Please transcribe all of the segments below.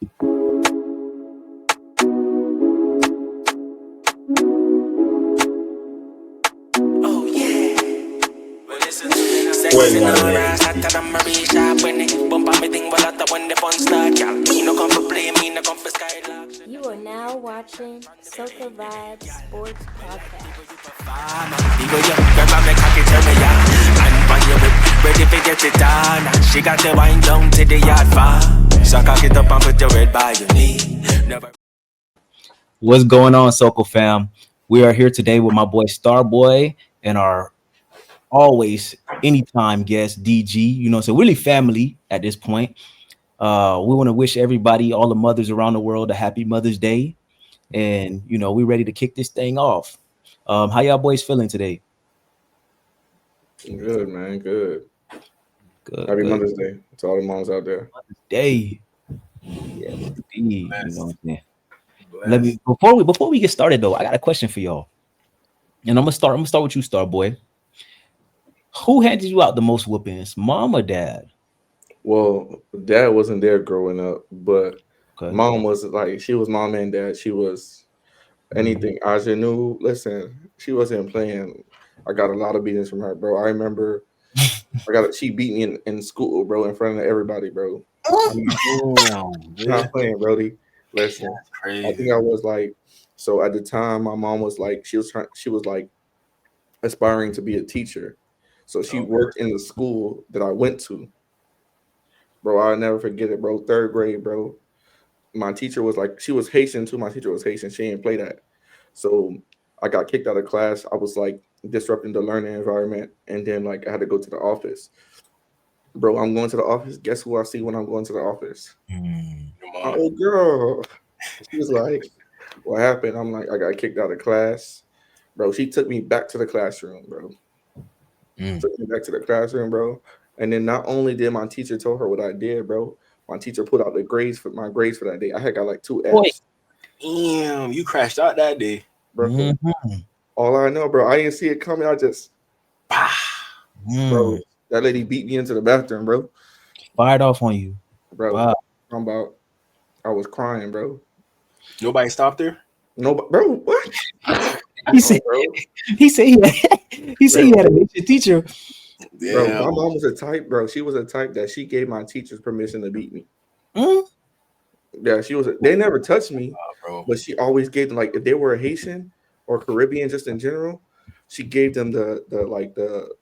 You are now watching Soca Vibes Sports Podcast. Ready to get it done. She got the wine down to the yard far. So cock it up and put your head by your knee. What's going on, Soca fam? We are here today with my boy Starboy and our always anytime guest DG. So really family at this point. We want to wish everybody, all the mothers around the world, a happy Mother's Day, and we're ready to kick this thing off. How y'all boys feeling today? Good, man. Good. Happy Mother's Day to all the moms out there. Mother's Day. Yeah, indeed. Let me before we get started though, I got a question for y'all. And I'm gonna start with you, Starboy. Who handed you out the most whoopings, mom or dad? Well, dad wasn't there growing up, but Okay. mom was like, she was mom and dad. She was anything. Aja knew, listen, she wasn't playing. I got a lot of beatings from her, bro. I remember she beat me in school, bro, in front of everybody, bro. Not playing, Brody. Listen, I think I was like, so at the time, my mom was like, she was like aspiring to be a teacher. So she worked in the school that I went to. Bro, I'll never forget it, bro. 3rd grade, bro. My teacher was like, she was Haitian too. My teacher was Haitian. She didn't play that. So I got kicked out of class. I was like disrupting the learning environment. And then like I had to go to the office. Bro, I'm going to the office. Guess who I see when I'm going to the office? My old girl. She was like, what happened? I'm like, I got kicked out of class. Bro, she took me back to the classroom, bro. Took me back to the classroom, bro. And then not only did my teacher tell her what I did, bro, my teacher put out the grades for that day. I had got like 2 F's. Boy. Damn, you crashed out that day. Bro, all I know, bro, I didn't see it coming. I just, bro, that lady beat me into the bathroom, bro. Fired off on you. Bro, wow. I was crying, bro. Nobody stopped her? No, bro, what? He said he had a Haitian teacher. Damn. Bro, my mom was a type, bro. She was a type that she gave my teachers permission to beat me. Yeah, she was. They never touched me, bro. But she always gave them, like, if they were a Haitian or Caribbean, just in general, she gave them the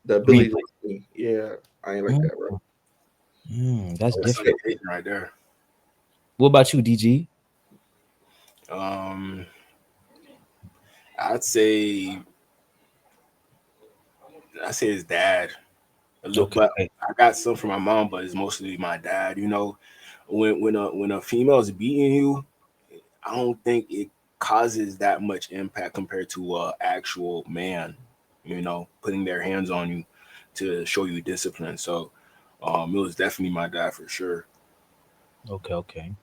ability to beat me. Yeah, I ain't like that, bro. That's different right there. What about you, DG? I'd say his dad. But I got some from my mom, but it's mostly my dad. When a female is beating you, I don't think it causes that much impact compared to an actual man, putting their hands on you to show you discipline. So it was definitely my dad for sure. Okay.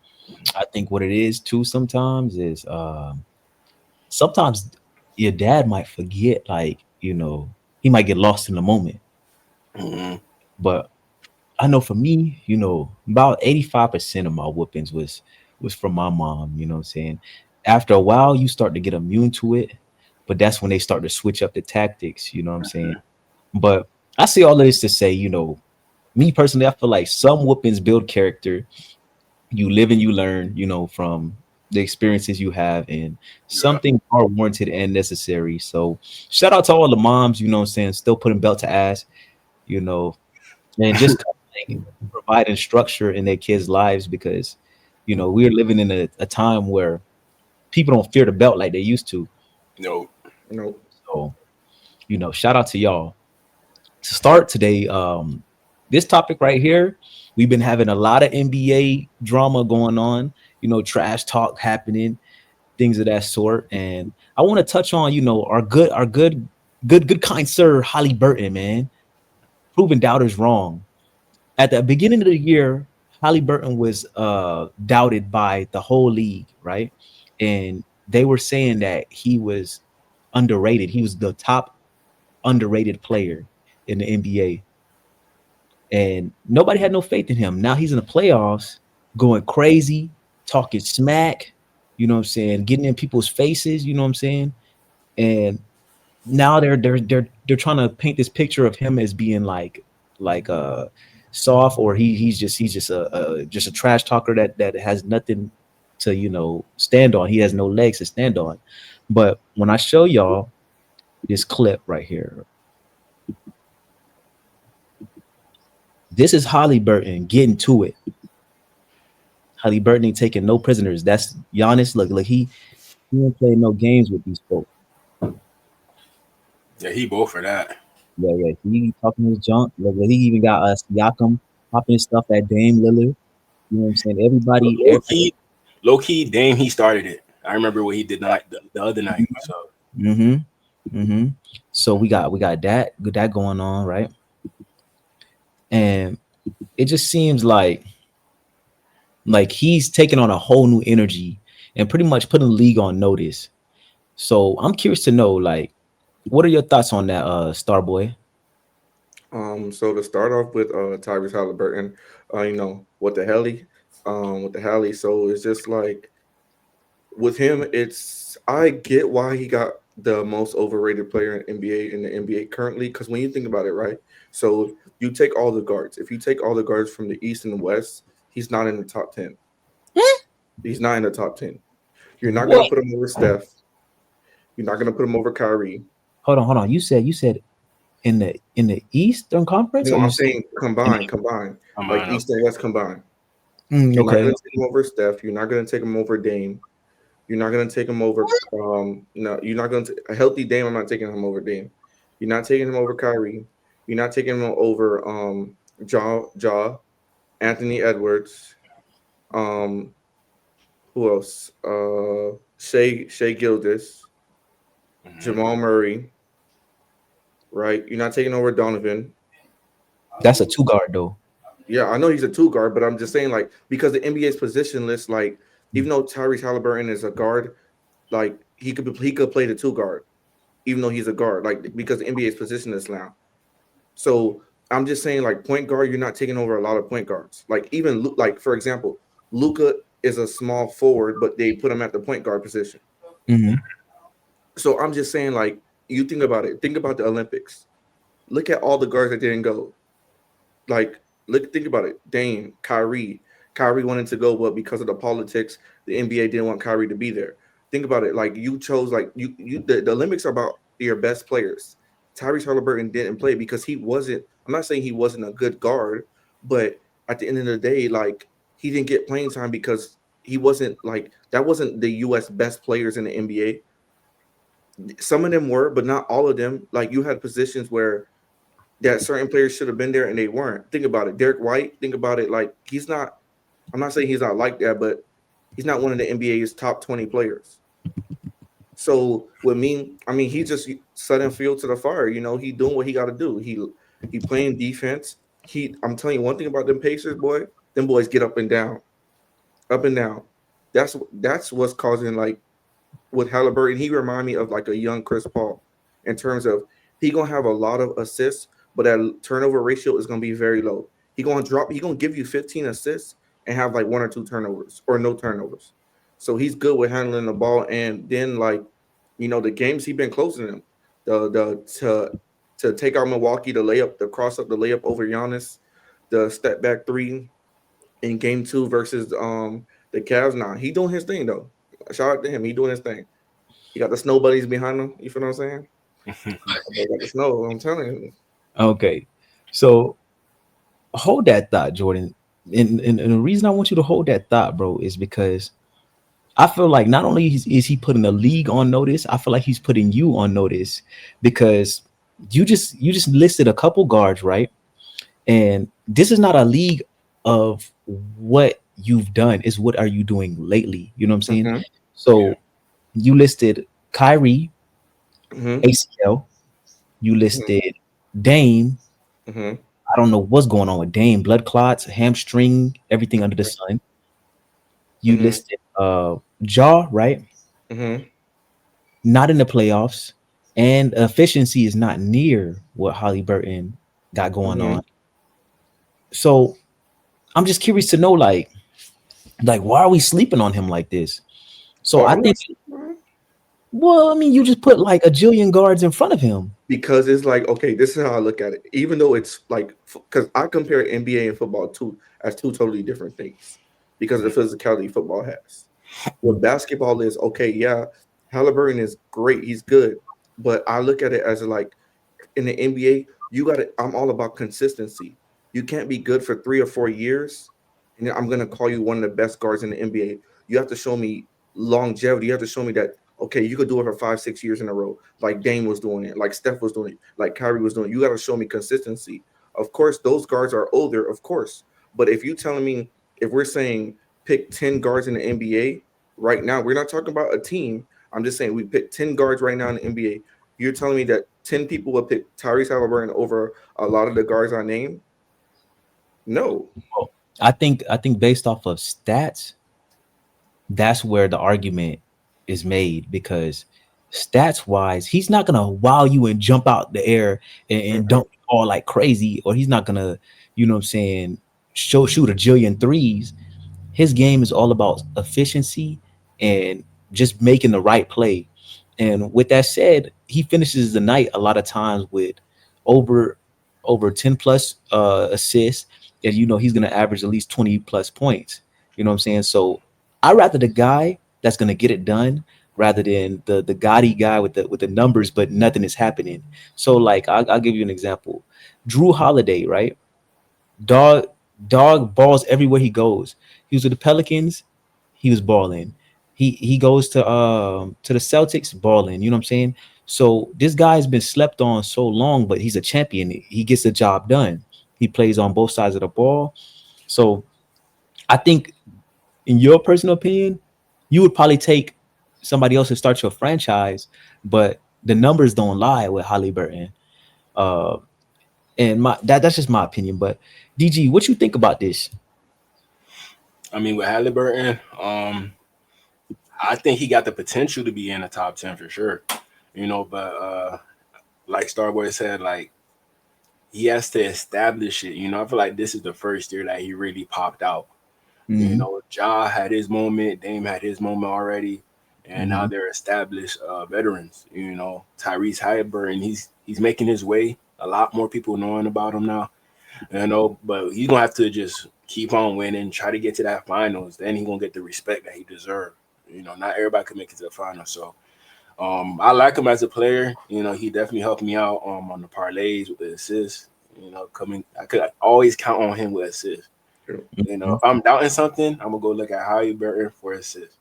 I think what it is too sometimes is sometimes your dad might forget, like, he might get lost in the moment. But I know for me, about 85% of my whoopings was from my mom. You know what I'm saying? After a while, you start to get immune to it, but that's when they start to switch up the tactics. You know what I'm saying? But I say all of this to say, me personally, I feel like some whoopings build character. You live and you learn, from the experiences you have, and some things are warranted and necessary. So shout out to all the moms, still putting belt to ass, and just providing structure in their kids' lives, because we're living in a time where people don't fear the belt like they used to. No. So shout out to y'all. To start today, this topic right here, we've been having a lot of NBA drama going on, trash talk happening, things of that sort. And I want to touch on, our good kind sir Haliburton, man, proving doubters wrong. At the beginning of the year, Haliburton was doubted by the whole league, right? And they were saying that he was underrated. He was the top underrated player in the NBA. And nobody had no faith in him. Now he's in the playoffs going crazy, talking smack, you know what I'm saying, getting in people's faces, you know what I'm saying? And now they're trying to paint this picture of him as being like soft, or he's just a trash talker that has nothing to stand on. He has no legs to stand on. But when I show y'all this clip right here, this is Haliburton getting to it. Haliburton ain't taking no prisoners. That's Giannis. Look, he ain't playing no games with these folks. Yeah, he both for that. Yeah. He talking his junk. Look, he even got us Siakam popping his stuff at Dame Lillard. You know what I'm saying? Everybody. Low key, Dame, he started it. I remember what he did the other night. So. So we got that going on, right? And it just seems like he's taking on a whole new energy and pretty much putting the league on notice. So I'm curious to know, like, what are your thoughts on that, Starboy? So to start off with Tyrese Haliburton, what the hell so it's just like with him, I get why he got the most overrated player in the NBA currently, because when you think about it, right? So you take all the guards. If you take all the guards from the East and the West, he's not in the top 10. He's not in the top 10. You're not going to put him over Steph. You're not going to put him over Kyrie. Hold on. You said in the Eastern Conference? No, I'm saying combined, like East and West combined. You're not going to take him over Steph. You're not going to take him over Dame. You're not going to take him over. No, you're not going to a healthy Dame. I'm not taking him over Dame. You're not taking him over Kyrie. You're not taking him over Ja, Anthony Edwards. Who else? Shea Gilgeous, Jamal Murray. Right, you're not taking over Donovan. That's a 2 guard though. Yeah, I know he's a 2 guard, but I'm just saying, like, because the NBA's position list, like, even though Tyrese Haliburton is a guard, like he could play the 2 guard, even though he's a guard, like, because the NBA's position list now. So I'm just saying, like, point guard, you're not taking over a lot of point guards. Like, even like, for example, Luka is a small forward, but they put him at the point guard position. So I'm just saying, like, you think about it. Think about the Olympics. Look at all the guards that didn't go. Like, think about it. Dame, Kyrie. Kyrie wanted to go, but because of the politics, the NBA didn't want Kyrie to be there. Think about it. Like, you chose, like, the Olympics are about your best players. Tyrese Haliburton didn't play because he wasn't. I'm not saying he wasn't a good guard, but at the end of the day, like, he didn't get playing time because he wasn't, like, that wasn't the U.S. best players in the NBA. Some of them were, but not all of them. Like, you had positions where that certain players should have been there and they weren't. Think about it. Derek White, think about it. Like, he's not, I'm not saying he's not like that, but he's not one of the NBA's top 20 players. So with me, I mean, he just setting fuel to the fire. He doing what he got to do. He playing defense. I'm telling you one thing about them Pacers, boy. Them boys get up and down. That's what's causing, like, with Haliburton, he remind me of like a young Chris Paul in terms of he gonna have a lot of assists, but that turnover ratio is gonna be very low. He gonna give you 15 assists and have like 1 or 2 turnovers or no turnovers. So he's good with handling the ball. And then, like, the games he been closing them, to take out Milwaukee, the cross up, the layup over Giannis, the step back 3 in game 2 versus the Cavs. Nah, he doing his thing though. Shout out to him. He doing his thing. He got the snow buddies behind him. You feel what I'm saying? They got the snow. I'm telling you. Okay, so hold that thought, Jordan. And the reason I want you to hold that thought, bro, is because I feel like not only is he putting the league on notice, I feel like he's putting you on notice, because you just listed a couple guards, right? And this is not a league of what you've done, is what are you doing lately? You know what I'm saying? So you listed Kyrie, ACL. You listed Dame. I don't know what's going on with Dame. Blood clots, hamstring, everything under the sun. You listed Ja, right? Not in the playoffs. And efficiency is not near what Haliburton got going on. So I'm just curious to know, like, Like, why are we sleeping on him like this? So Oh, I I'm not think, well, I mean, you just put like a jillion guards in front of him. because it's like, okay, this is how I look at it. Even though it's like, because I compare NBA and football as two totally different things because of the physicality football has. What basketball is, okay, yeah, Halliburton is great, he's good, but I look at it as like in the NBA, you got to. I'm all about consistency. You can't be good for 3 or 4 years, and then I'm gonna call you one of the best guards in the NBA. You have to show me longevity. You have to show me that okay, you could do it for 5, 6 years in a row, like Dame was doing it, like Steph was doing it, like Kyrie was doing it. You got to show me consistency. Of course, those guards are older, of course, but if you telling me if we're saying pick 10 guards in the NBA right now, we're not talking about a team. I'm just saying we pick 10 guards right now in the NBA. You're telling me that 10 people would pick Tyrese Haliburton over a lot of the guards I named? No. I think based off of stats, that's where the argument is made because stats wise, he's not gonna wow you and jump out the air and Mhm. dunk all like crazy, or he's not gonna, you know what I'm saying, shoot a jillion threes. His game is all about efficiency and just making the right play. And with that said, he finishes the night a lot of times with over over 10 plus assists, and you know he's gonna average at least 20 plus points. You know what I'm saying? So I rather the guy that's gonna get it done rather than the gaudy guy with the numbers, but nothing is happening. So like I'll give you an example. Drew Holiday, right? Dog dog balls everywhere he goes. He was with the Pelicans, he was balling. He goes to the Celtics, balling. You know what I'm saying? So this guy's been slept on so long, but he's a champion. He gets the job done. He plays on both sides of the ball. So I think, in your personal opinion, you would probably take somebody else to start your franchise, but the numbers don't lie with Haliburton. Uh, and that's just my opinion. But DG, what you think about this? I mean, with Halliburton, I think he got the potential to be in the top 10 for sure. But like Starboy said, like he has to establish it. I feel like this is the first year that he really popped out. Mm-hmm. Ja had his moment, Dame had his moment already, and now Mm-hmm. they're established veterans. Tyrese Haliburton, he's making his way. A lot more people knowing about him now. But he's gonna have to just keep on winning, try to get to that finals. Then he's gonna get the respect that he deserves. Not everybody can make it to the finals. So I like him as a player. He definitely helped me out on the parlays with the assists. I could always count on him with assists. If I'm doubting something, I'm gonna go look at Haliburton for assists.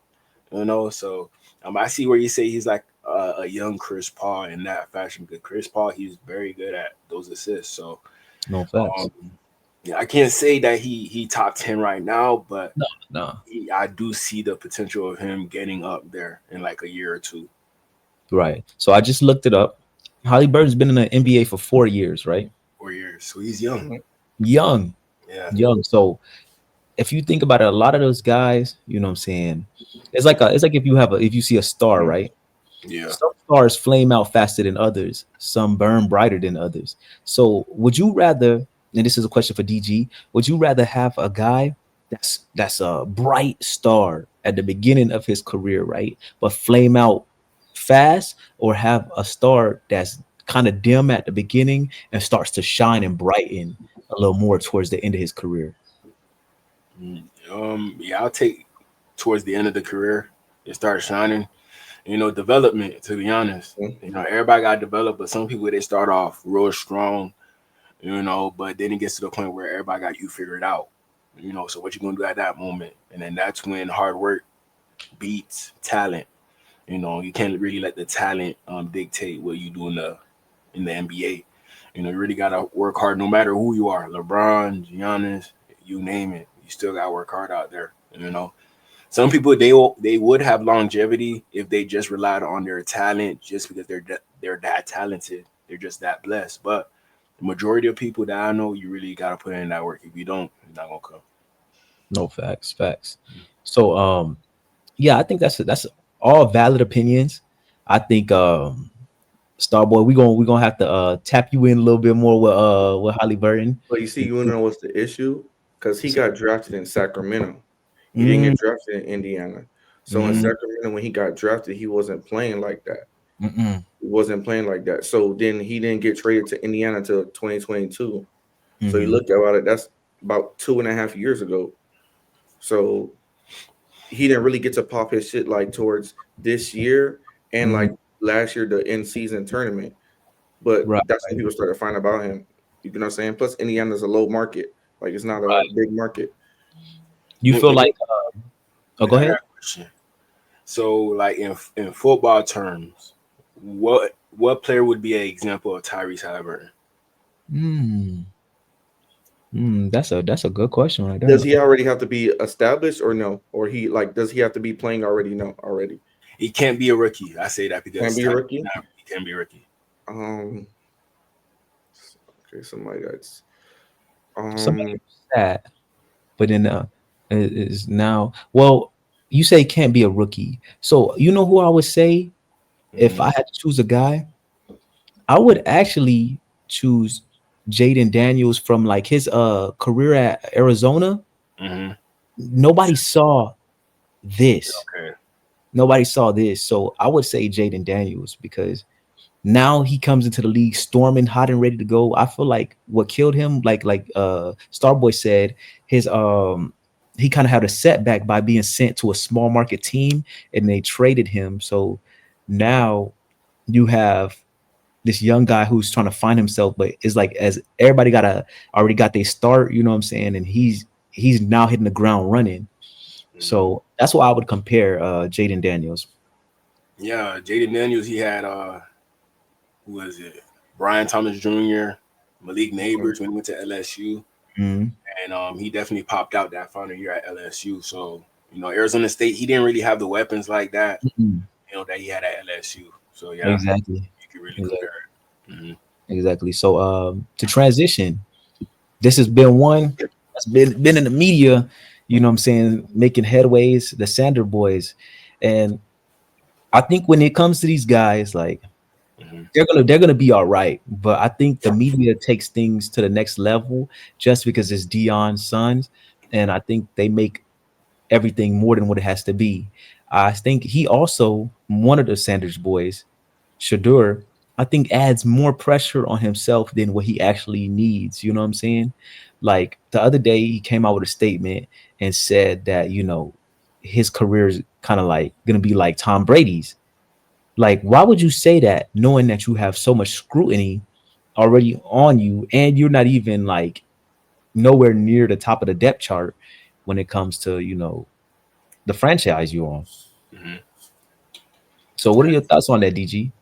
So I see where you say he's like a young Chris Paul in that fashion. Because Chris Paul, he's very good at those assists. So No facts. um, yeah, I can't say that he top 10 right now, but No, no. I do see the potential of him getting up there in like a year or two. Right. So I just looked it up. Halliburton's been in the NBA for 4 years, right? 4 years, so he's young. Young, Yeah, young. So if you think about it, a lot of those guys, you know what I'm saying, it's like if you see a star, right? yeah. Some stars flame out faster than others, some burn brighter than others. So would you rather, and this is a question for DG, would you rather have a guy that's a bright star at the beginning of his career, right? But flame out fast, or have a star that's kind of dim at the beginning and starts to shine and brighten a little more towards the end of his career? Yeah, I'll take towards the end of the career it starts shining. Development. To be honest, everybody got developed, but some people they start off real strong. But then it gets to the point where everybody got you figured out. So what you gonna do at that moment? And then that's when hard work beats talent. You can't really let the talent dictate what you do in the NBA. You really gotta work hard no matter who you are. LeBron, Giannis, you name it. You still gotta work hard out there. Some people they would have longevity if they just relied on their talent just because they're that talented. They're just that blessed. But the majority of people that I know, you really gotta put in that work. If you don't, you're not gonna come. No facts, facts. So yeah, I think that's all valid opinions. I think Starboy, we gonna have to tap you in a little bit more with Holly Burton. But you see, you wanna know what's the issue? Because he got drafted in Sacramento. He didn't get drafted in Indiana. So in Sacramento, when he got drafted, he wasn't playing like that. He wasn't playing like that. So then he didn't get traded to Indiana until 2022. So you look about it, that's about 2.5 years ago. So he didn't really get to pop his shit like towards this year and like last year, the in-season tournament. But that's when people started finding about him. You know what I'm saying? Plus, Indiana's a low market. Like, it's not a big market. You feel like go ahead. So, like in football terms, what player would be an example of Tyrese Haliburton? That's a good question right there. Does he already have to be established or no? Or does he have to be playing already? No, already. He can't be a rookie. I say that because can't be a rookie. He can't be a rookie. Okay, somebody that's somebody sad, but then is now. Well, you say can't be a rookie. So you know who I would say if I had to choose a guy, I would actually choose Jayden Daniels from like his career at Arizona. Nobody saw this. Okay. Nobody saw this. So I would say Jayden Daniels because now he comes into the league storming, hot and ready to go. I feel like what killed him, like Starboy said, his he kind of had a setback by being sent to a small market team and they traded him. So now you have this young guy who's trying to find himself, but it's like as everybody already got their start, you know what I'm saying? And he's now hitting the ground running. So that's why I would compare Jayden Daniels. Yeah, Jayden Daniels, he had who was it? Brian Thomas Jr., Malik Neighbors when he went to LSU. And he definitely popped out that final year at LSU. So, you know, Arizona State, he didn't really have the weapons like that, you know, that he had at LSU. So, yeah. Exactly. You can really compare it. Exactly. So to transition, this has been one that's been in the media, you know what I'm saying, making headways, the Sanders boys. And I think when it comes to these guys, like they're gonna be all right. But I think the media takes things to the next level just because it's Deion's sons. And I think they make everything more than what it has to be. I think he also, one of the Sanders boys, Shedeur, I think adds more pressure on himself than what he actually needs. You know what I'm saying? Like the other day, he came out with a statement and said that, you know, his career is kind of like going to be like Tom Brady's. Like, why would you say that knowing that you have so much scrutiny already on you and you're not even like nowhere near the top of the depth chart when it comes to, you know, the franchise you're on? So what are your thoughts on that, DG?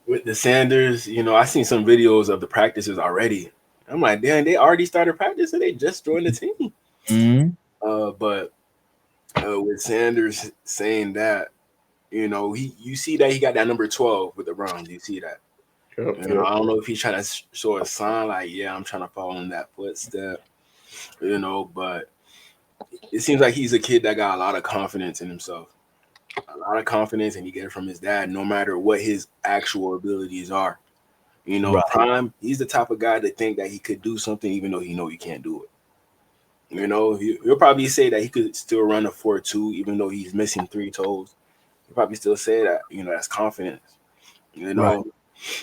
With the Sanders, you know, I seen some videos of the practices already. I'm like, damn, they already started practicing. They just joined the team. But with Sanders saying that, you know, you see that he got that number 12 with the Browns. You see that. I don't know if he's trying to show a sign like, yeah, I'm trying to follow in that footstep, you know, but it seems like he's a kid that got a lot of confidence in himself. A lot of confidence, and he get it from his dad, no matter what his actual abilities are. You know, Prime, he's the type of guy to think that he could do something even though he can't do it. You know, he'll probably say that he could still run a 4.2 even though he's missing 3 toes. He'll probably still say that, you know, that's confidence. You know,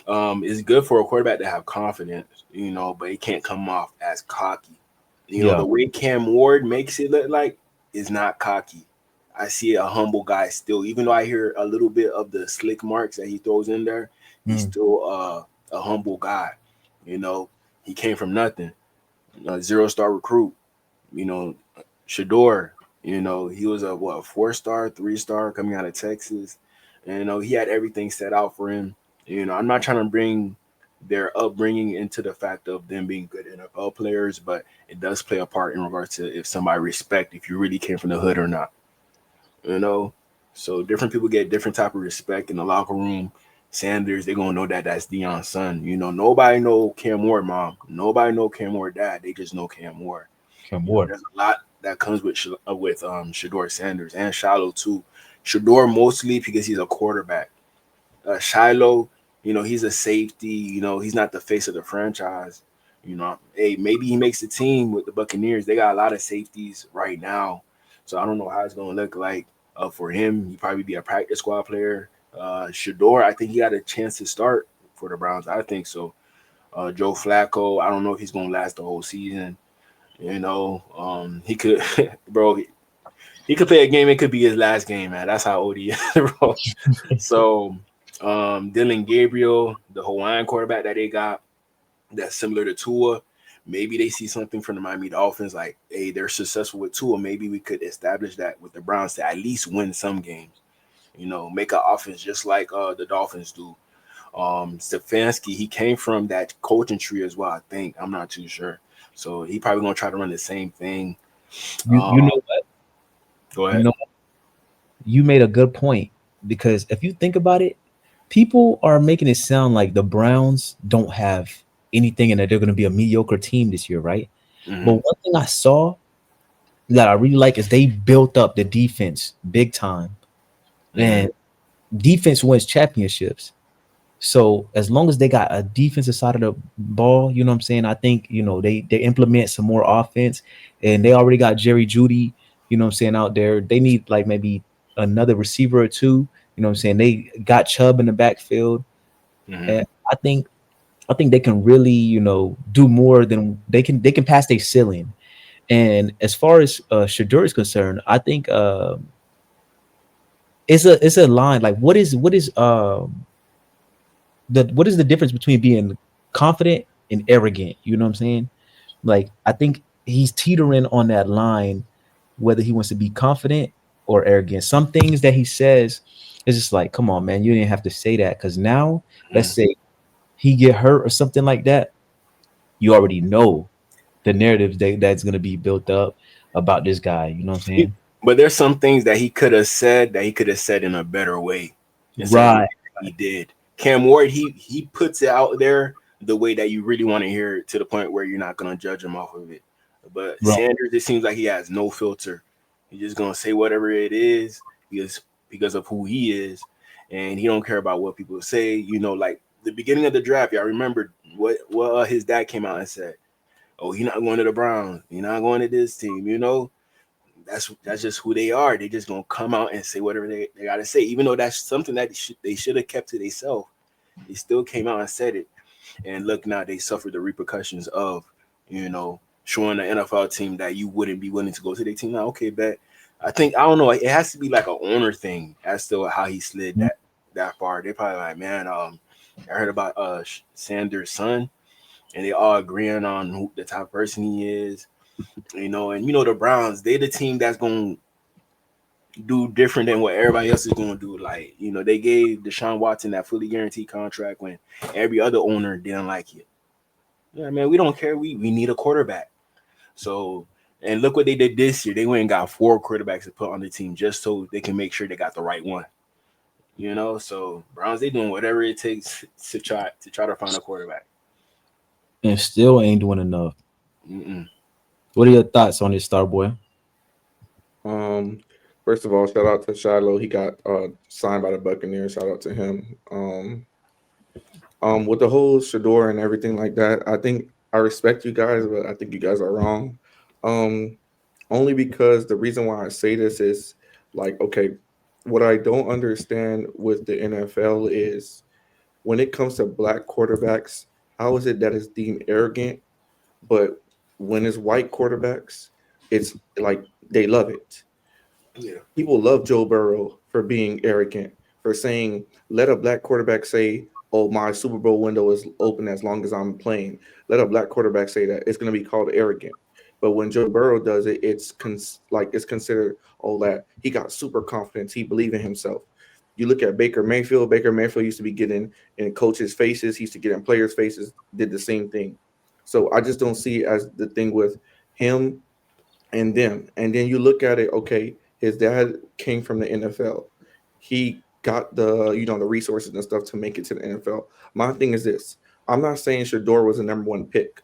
it's good for a quarterback to have confidence, you know, but it can't come off as cocky. You know, the way Cam Ward makes it look like is not cocky. I see a humble guy still, even though I hear a little bit of the slick marks that he throws in there. He's still a humble guy. You know, he came from nothing, a 0-star recruit. You know, Shedeur, you know, he was a 4-star, 3-star coming out of Texas. And, you know, he had everything set out for him. You know, I'm not trying to bring their upbringing into the fact of them being good NFL players, but it does play a part in regards to if somebody respect if you really came from the hood or not. You know, so different people get different type of respect in the locker room. Sanders, they're gonna know that that's Deion's son. You know, nobody know Cam Ward mom. Nobody know Cam Ward dad. They just know Cam Ward. There's a lot that comes with Shedeur Sanders and Shiloh too. Shedeur mostly because he's a quarterback. Shiloh, you know, he's a safety. You know, he's not the face of the franchise. You know, hey, maybe he makes the team with the Buccaneers. They got a lot of safeties right now, so I don't know how it's gonna look like for him. He probably be a practice squad player. Shedeur, I think he got a chance to start for the Browns. I think so. Joe Flacco, I don't know if he's gonna last the whole season. You know, he could, bro. He could play a game. It could be his last game, man. That's how old he is, bro. So, Dylan Gabriel, the Hawaiian quarterback that they got, that's similar to Tua. Maybe they see something from the Miami Dolphins, like, hey, they're successful with Tua. Maybe we could establish that with the Browns to at least win some games. You know, make an offense just like the Dolphins do. Stefanski, he came from that coaching tree as well, I think. I'm not too sure. So he probably gonna try to run the same thing. You know what? Go ahead. You know, you made a good point, because if you think about it, people are making it sound like the Browns don't have anything and that they're going to be a mediocre team this year, right? Mm-hmm. But one thing I saw that I really like is they built up the defense big time, and defense wins championships. So as long as they got a defensive side of the ball, you know what I'm saying? I think, they implement some more offense, and they already got Jerry Judy, you know what I'm saying, out there. They need like maybe another receiver or two, you know what I'm saying? They got Chubb in the backfield. And I think they can really, do more than they can pass their ceiling. And as far as Shedeur is concerned, I think it's a line. Like what is the difference between being confident and arrogant? You know what I'm saying? Like, I think he's teetering on that line, whether he wants to be confident or arrogant. Some things that he says is just like, come on, man, you didn't have to say that. Because now, let's say he get hurt or something like that, you already know the narrative that's going to be built up about this guy. You know what I'm saying? But there's some things that he could have said in a better way instead of Right. he did. Cam Ward, he puts it out there the way that you really want to hear it, to the point where you're not gonna judge him off of it. But Right. Sanders, it seems like he has no filter. He's just gonna say whatever it is because of who he is, and he don't care about what people say. You know, like the beginning of the draft, y'all remember what his dad came out and said. Oh, he's not going to the Browns. He's not going to this team. You know, that's just who they are. They just gonna come out and say whatever they gotta say, even though that's something that they should have kept to themselves. They still came out and said it, and look, now they suffered the repercussions of, showing the NFL team that you wouldn't be willing to go to their team. Now, okay, bet. I don't know. It has to be like an owner thing as to how he slid that far. They probably like, man, I heard about Sanders' son, and they all agreeing on who the type of person he is. And the Browns, they're the team that's going to do different than what everybody else is going to do. Like, they gave Deshaun Watson that fully guaranteed contract when every other owner didn't like it. Yeah, man, we don't care. We need a quarterback. So, and look what they did this year. They went and got 4 quarterbacks to put on the team just so they can make sure they got the right one. So Browns, they doing whatever it takes to try to find a quarterback. And still ain't doing enough. What are your thoughts on this, Starboy? First of all, shout out to Shiloh. He got signed by the Buccaneers. Shout out to him. With the whole Shedeur and everything like that, I think I respect you guys, but I think you guys are wrong. Only because the reason why I say this is like, okay, what I don't understand with the NFL is when it comes to black quarterbacks, how is it that it's deemed arrogant, but when it's white quarterbacks, it's like they love it. Yeah. People love Joe Burrow for being arrogant, for saying, let a black quarterback say, oh, my Super Bowl window is open as long as I'm playing. Let a black quarterback say that. It's going to be called arrogant. But when Joe Burrow does it, it's considered, oh, that he got super confidence. He believed in himself. You look at Baker Mayfield. Baker Mayfield used to be getting in coaches' faces. He used to get in players' faces, did the same thing. So I just don't see it as the thing with him and them. And then you look at it, okay, his dad came from the NFL. He got the resources and stuff to make it to the NFL. My thing is this. I'm not saying Shedeur was the number 1 pick.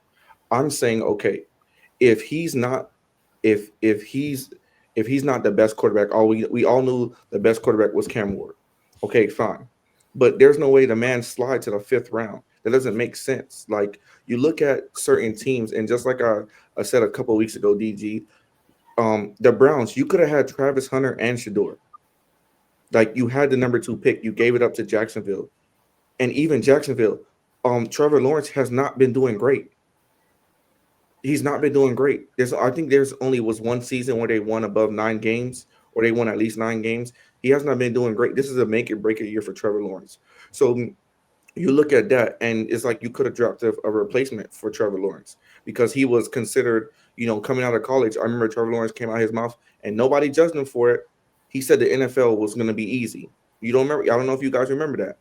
I'm saying, okay, if he's not the best quarterback, we all knew the best quarterback was Cam Ward. Okay, fine. But there's no way the man slide to the 5th round. That doesn't make sense. Like you look at certain teams, and just like I said a couple of weeks ago, DG, the Browns, you could have had Travis Hunter and Shedeur. Like you had the number 2 pick, you gave it up to Jacksonville, and even Jacksonville, Trevor Lawrence has not been doing great. He's not been doing great. I think there's only was one season where they won above 9 games, or they won at least 9 games. He has not been doing great. This is a make it break it year for Trevor Lawrence. So you look at that, and it's like you could have dropped a replacement for Trevor Lawrence because he was considered, coming out of college. I remember Trevor Lawrence came out of his mouth, and nobody judged him for it. He said the NFL was going to be easy. You don't remember? I don't know if you guys remember that.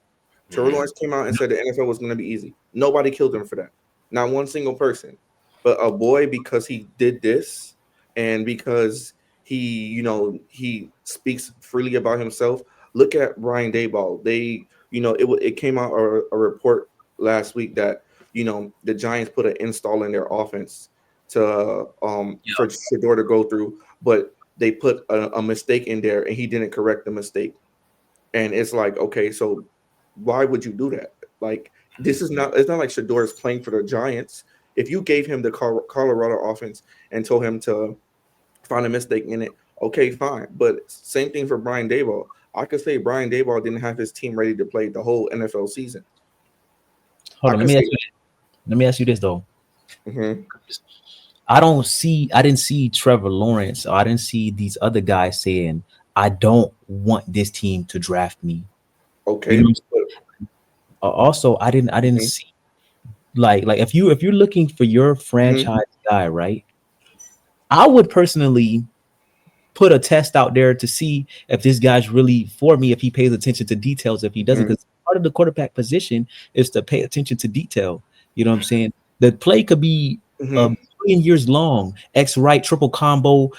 Trevor Lawrence came out and said the NFL was going to be easy. Nobody killed him for that. Not one single person. But a boy, because he did this, and because he speaks freely about himself. Look at Brian Daboll. It came out a report last week that the Giants put an install in their offense to for Shedeur to go through, but they put a mistake in there, and he didn't correct the mistake. And it's like, okay, so why would you do that? Like, it's not like Shedeur is playing for the Giants. If you gave him the Colorado offense and told him to find a mistake in it, okay, fine. But same thing for Brian Daboll. I could say Brian Daboll didn't have his team ready to play the whole NFL season. Hold on, let me ask you this though. Mm-hmm. I didn't see Trevor Lawrence, or I didn't see these other guys saying, I don't want this team to draft me. Okay. Also, I didn't see like if you're looking for your franchise guy, right? I would personally put a test out there to see if this guy's really for me, if he pays attention to details, if he doesn't, because part of the quarterback position is to pay attention to detail. You know what I'm saying? The play could be a million years long, X right, triple combo,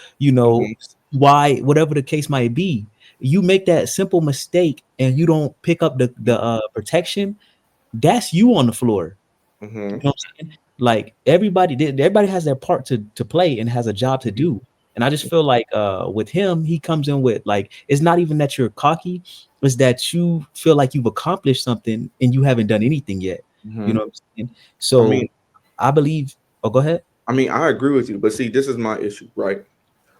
Y, whatever the case might be. You make that simple mistake and you don't pick up the protection, that's you on the floor. You know what I'm saying? Like everybody has their part to play and has a job to do. And I just feel like with him, he comes in with like, it's not even that you're cocky, it's that you feel like you've accomplished something and you haven't done anything yet. You know what I'm saying? So I believe. Oh, go ahead. I mean, I agree with you, but see, this is my issue, right?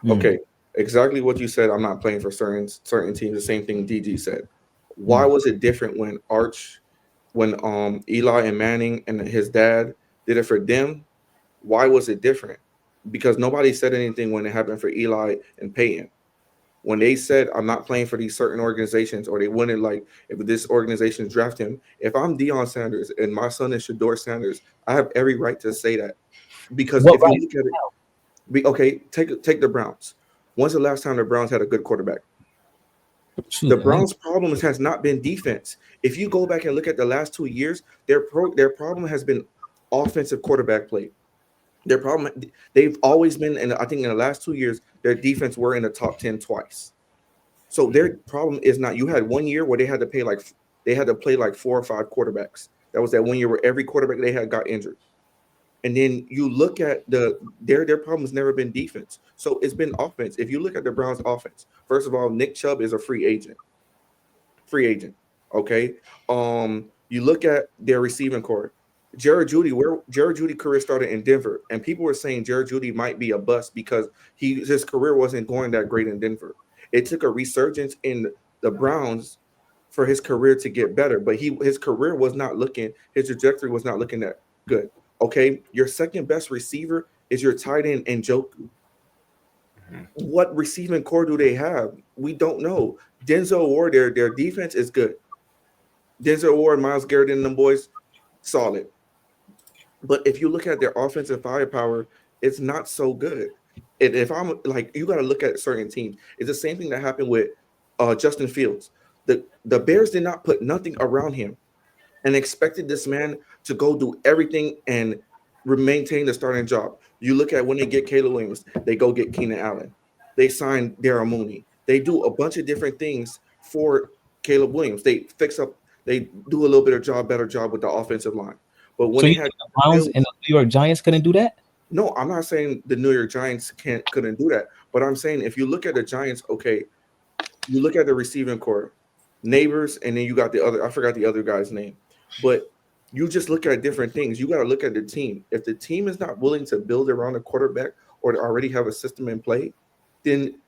Okay, exactly what you said. I'm not playing for certain teams. The same thing DG said. Why was it different when Eli and Manning and his dad did it for them? Why was it different? Because nobody said anything when it happened for Eli and Peyton. When they said, I'm not playing for these certain organizations, or they wouldn't, like, if this organization draft him, if I'm Deion Sanders and my son is Shedeur Sanders, I have every right to say that. Because if you look at it, take the Browns. When's the last time the Browns had a good quarterback? The Browns' problem has not been defense. If you go back and look at the last 2 years, their problem has been offensive quarterback play. Their problem, they've always been, and I think in the last 2 years, their defense were in the top 10 twice. So their problem is not. You had 1 year where they had to play like 4 or 5 quarterbacks. That was that 1 year where every quarterback they had got injured. And then you look at their problem has never been defense. So it's been offense. If you look at the Browns' offense, first of all, Nick Chubb is a free agent. Okay. You look at their receiving core. Jared Jeudy career started in Denver, and people were saying Jared Jeudy might be a bust because his career wasn't going that great in Denver. It took a resurgence in the Browns for his career to get better, but his career was not looking, his trajectory was not looking that good. Okay, your second best receiver is your tight end Njoku. What receiving core do they have? We don't know. Denzel Ward, their defense is good. Denzel Ward, Myles Garrett, and them boys, solid. But if you look at their offensive firepower, it's not so good. And if I'm like, you got to look at certain teams. It's the same thing that happened with Justin Fields. The Bears did not put nothing around him and expected this man to go do everything and maintain the starting job. You look at when they get Caleb Williams, they go get Keenan Allen. They sign Darryl Mooney. They do a bunch of different things for Caleb Williams. They do a little bit of better job with the offensive line. But when so they had the Browns and the New York Giants couldn't do that? No, I'm not saying the New York Giants couldn't do that. But I'm saying if you look at the Giants, okay, you look at the receiving core, Neighbors, and then you got the other, I forgot the other guy's name. But You just look at different things. You got to look at the team. If the team is not willing to build around a quarterback or to already have a system in play, then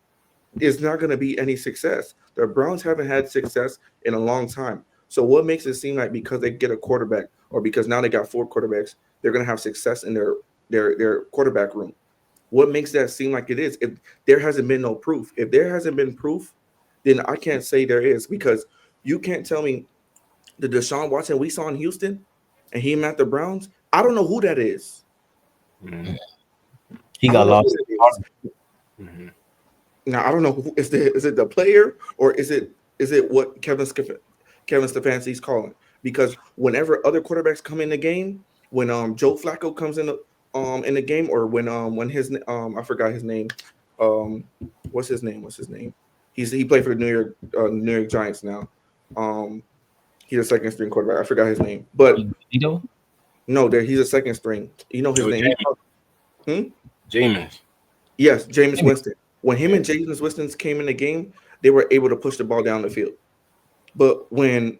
it's not going to be any success. The Browns haven't had success in a long time. So what makes it seem like because they get a quarterback or because now they got 4 quarterbacks, they're going to have success in their quarterback room? What makes that seem like it is? If there hasn't been no proof, if there hasn't been proof, then I can't say there is, because you can't tell me the Deshaun Watson we saw in Houston and him at the Browns. I don't know who that is. Mm-hmm. He I got don't know lost. who that is. Mm-hmm. Now I don't know who is it the player or is it what Kevin Stefanski's calling? Because whenever other quarterbacks come in the game, when Joe Flacco comes in the game, or when his I forgot his name, um what's his name? He played for the New York Giants now. Um he's a second string quarterback. I forgot his name, but no, he's a second string. You know his Joe name. Jameis. Yes, Jameis Winston. When him and Jameis Winston came in the game, they were able to push the ball down the field. But when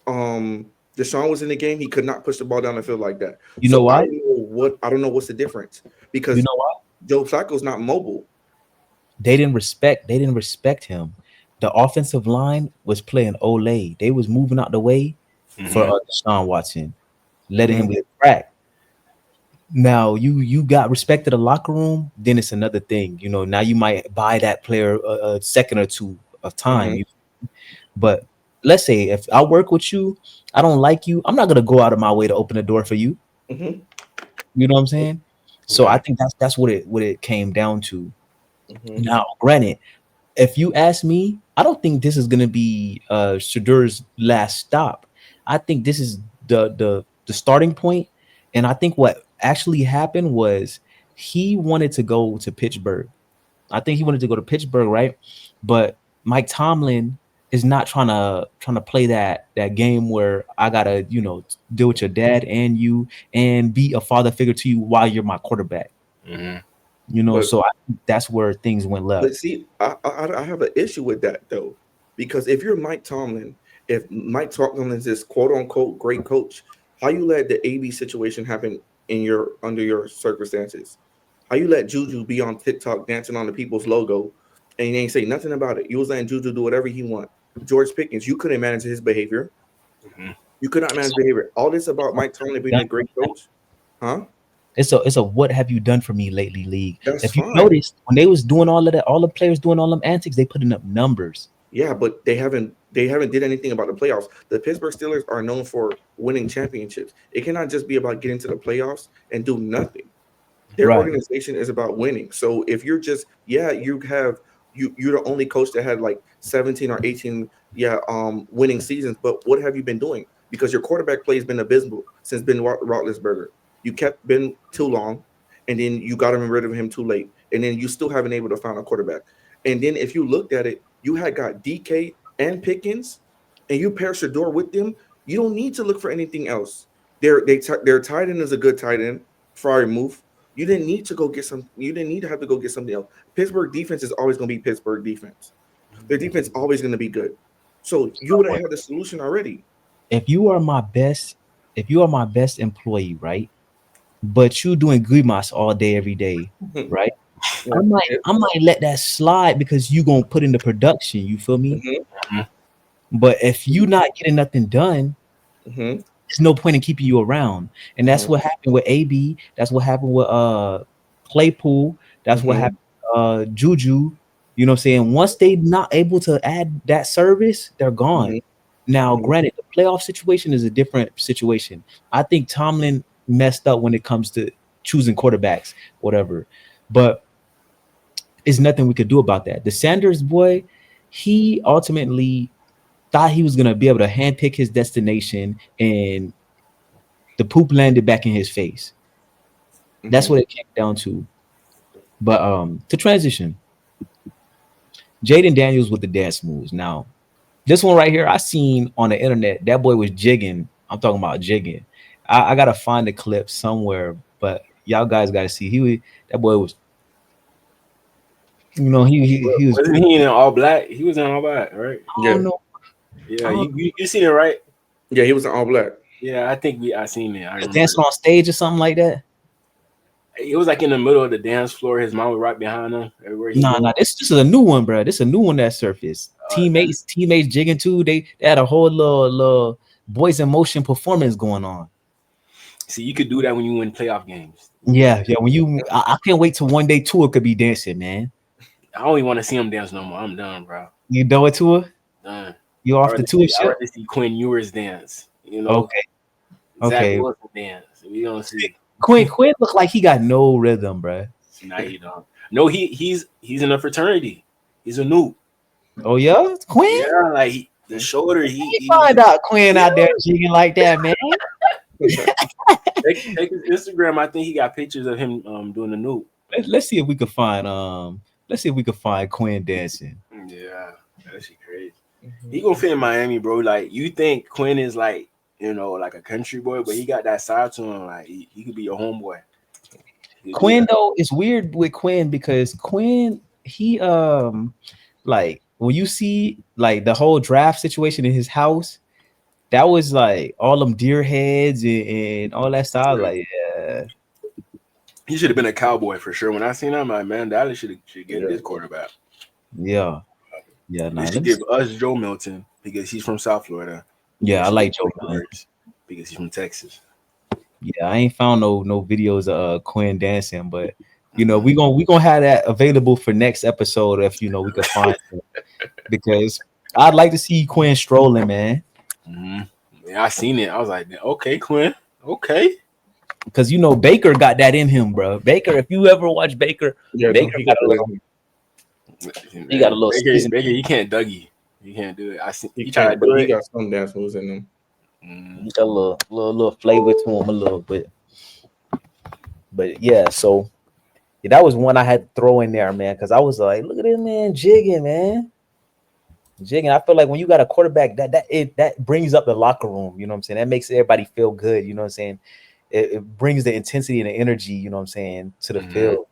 Deshaun was in the game, he could not push the ball down the field like that. You know why? I don't know what's the difference, because You know why? Joe Flacco's not mobile. They didn't respect him. The offensive line was playing Olay. They was moving out the way for Deshaun Watson, letting him get cracked. Now you got respect to the locker room, then it's another thing. You know, now you might buy that player a second or two of time. But let's say if I work with you, I don't like you, I'm not gonna go out of my way to open the door for you. Mm-hmm. You know what I'm saying? So I think that's what it came down to. Mm-hmm. Now, granted, if you ask me, I don't think this is gonna be Shedeur's last stop. I think this is the starting point, and I think what actually happened was he wanted to go to Pittsburgh. I think he wanted to go to Pittsburgh, right? But Mike Tomlin is not trying to play that game where I gotta deal with your dad and you and be a father figure to you while you're my quarterback. So I think that's where things went left. But see, I have an issue with that though, because if you're Mike Tomlin, if Mike Tomlin is this quote unquote great coach, how you let the AB situation happen under your circumstances? How you let Juju be on TikTok dancing on the people's logo and you ain't say nothing about it? You was letting Juju do whatever he want. George Pickens, you couldn't manage his behavior. You could not manage behavior. All this about Mike Tomlin being a great coach, huh? It's a what have you done for me lately league. That's if you fine. noticed when they was doing all of that, all the players doing all them antics, they putting up numbers. Yeah, but they haven't did anything about the playoffs. The Pittsburgh Steelers are known for winning championships. It cannot just be about getting to the playoffs and do nothing. Their organization is about winning. So if you're just you're the only coach that had like 17 or 18 winning seasons, but what have you been doing? Because your quarterback play has been abysmal since Ben Roethlisberger. You kept Ben too long, and then you got rid of him too late, and then you still haven't able to find a quarterback. And then if you looked at it, you had got DK and Pickens, and you pair Shedeur with them. You don't need to look for anything else. Their tight end is a good tight end. Fryer move. You didn't need to go get some. You didn't need to have to go get something else. Pittsburgh defense is always going to be Pittsburgh defense. Their defense is always going to be good. So you would have had the solution already. If you are my best employee, right? But you doing grimace all day, every day, right? I might let that slide because you gonna put in the production. You feel me? But if you not getting nothing done, there's no point in keeping you around. And that's what happened with AB. That's what happened with Claypool. That's what happened Juju. You know what I'm saying? Once they not able to add that service, they're gone. Now, granted, the playoff situation is a different situation. I think Tomlin messed up when it comes to choosing quarterbacks, whatever. But there's nothing we could do about that. The Sanders boy, he ultimately thought he was gonna be able to handpick his destination, and the poop landed back in his face. That's what it came down to. But to transition, Jayden Daniels with the dance moves. Now, this one right here, I seen on the internet. That boy was jigging. I'm talking about jigging. I gotta find the clip somewhere, but y'all guys gotta see. That boy was, he was. Wasn't he in all black? He was in all black, right? Yeah. Yeah, you seen it, right? Yeah, he was in all black. Yeah, I think I seen it. I remember dancing on stage or something like that. It was like in the middle of the dance floor. His mom was right behind him. Everywhere he Nah. This is a new one, bro. This is a new one that surfaced. Teammates jigging too. They had a whole little boys in motion performance going on. See, you could do that when you win playoff games. Yeah. When I can't wait till one day Tua could be dancing, man. I don't even want to see him dance no more. I'm done, bro. You done with Tua? Done. You off the Tua I'd shit? rather see Quinn Ewers dance. You know. Okay. Zach Wilson dance. We don't see. Quinn look like he got no rhythm, bro. Now you don't. No, he's in a fraternity. He's a noob. Oh yeah, Quinn. Yeah, like the shoulder. He find out Quinn out there jigging like that, man. Take his Instagram. I think he got pictures of him doing the noob. Let's see if we can find Quinn dancing. Yeah, that's crazy. He gonna fit in Miami, bro. Like you think Quinn is like, you know, like a country boy, but he got that side to him. Like he could be your homeboy. Quinn though, it's weird with Quinn because Quinn, he like when you see like the whole draft situation in his house, that was like all them deer heads and all that stuff. Like, yeah, he should have been a Cowboy for sure. When I seen him, I'm like, man, Dallas should get this quarterback. Yeah. They should give us Joe Milton because he's from South Florida. Yeah, I like Joe Milton because he's from Texas. Yeah, I ain't found no videos of Quinn dancing, but you know, we gonna have that available for next episode if you know we can find it. Because I'd like to see Quinn strolling, man. Yeah, I seen it. I was like, okay, Quinn, okay. Because you know Baker got that in him, bro. Baker, if you ever watch Baker, Baker got a little. He got a little. Baker, you can't Dougie. You can't do it. I see. He tried to do it. He got some dance moves in him. He got a little flavor to him a little bit. But yeah, so that was one I had to throw in there, man, because I was like, look at this man jigging, man. Jigging. I feel like when you got a quarterback, that brings up the locker room, you know what I'm saying? That makes everybody feel good, you know what I'm saying? It brings the intensity and the energy, you know what I'm saying, to the field.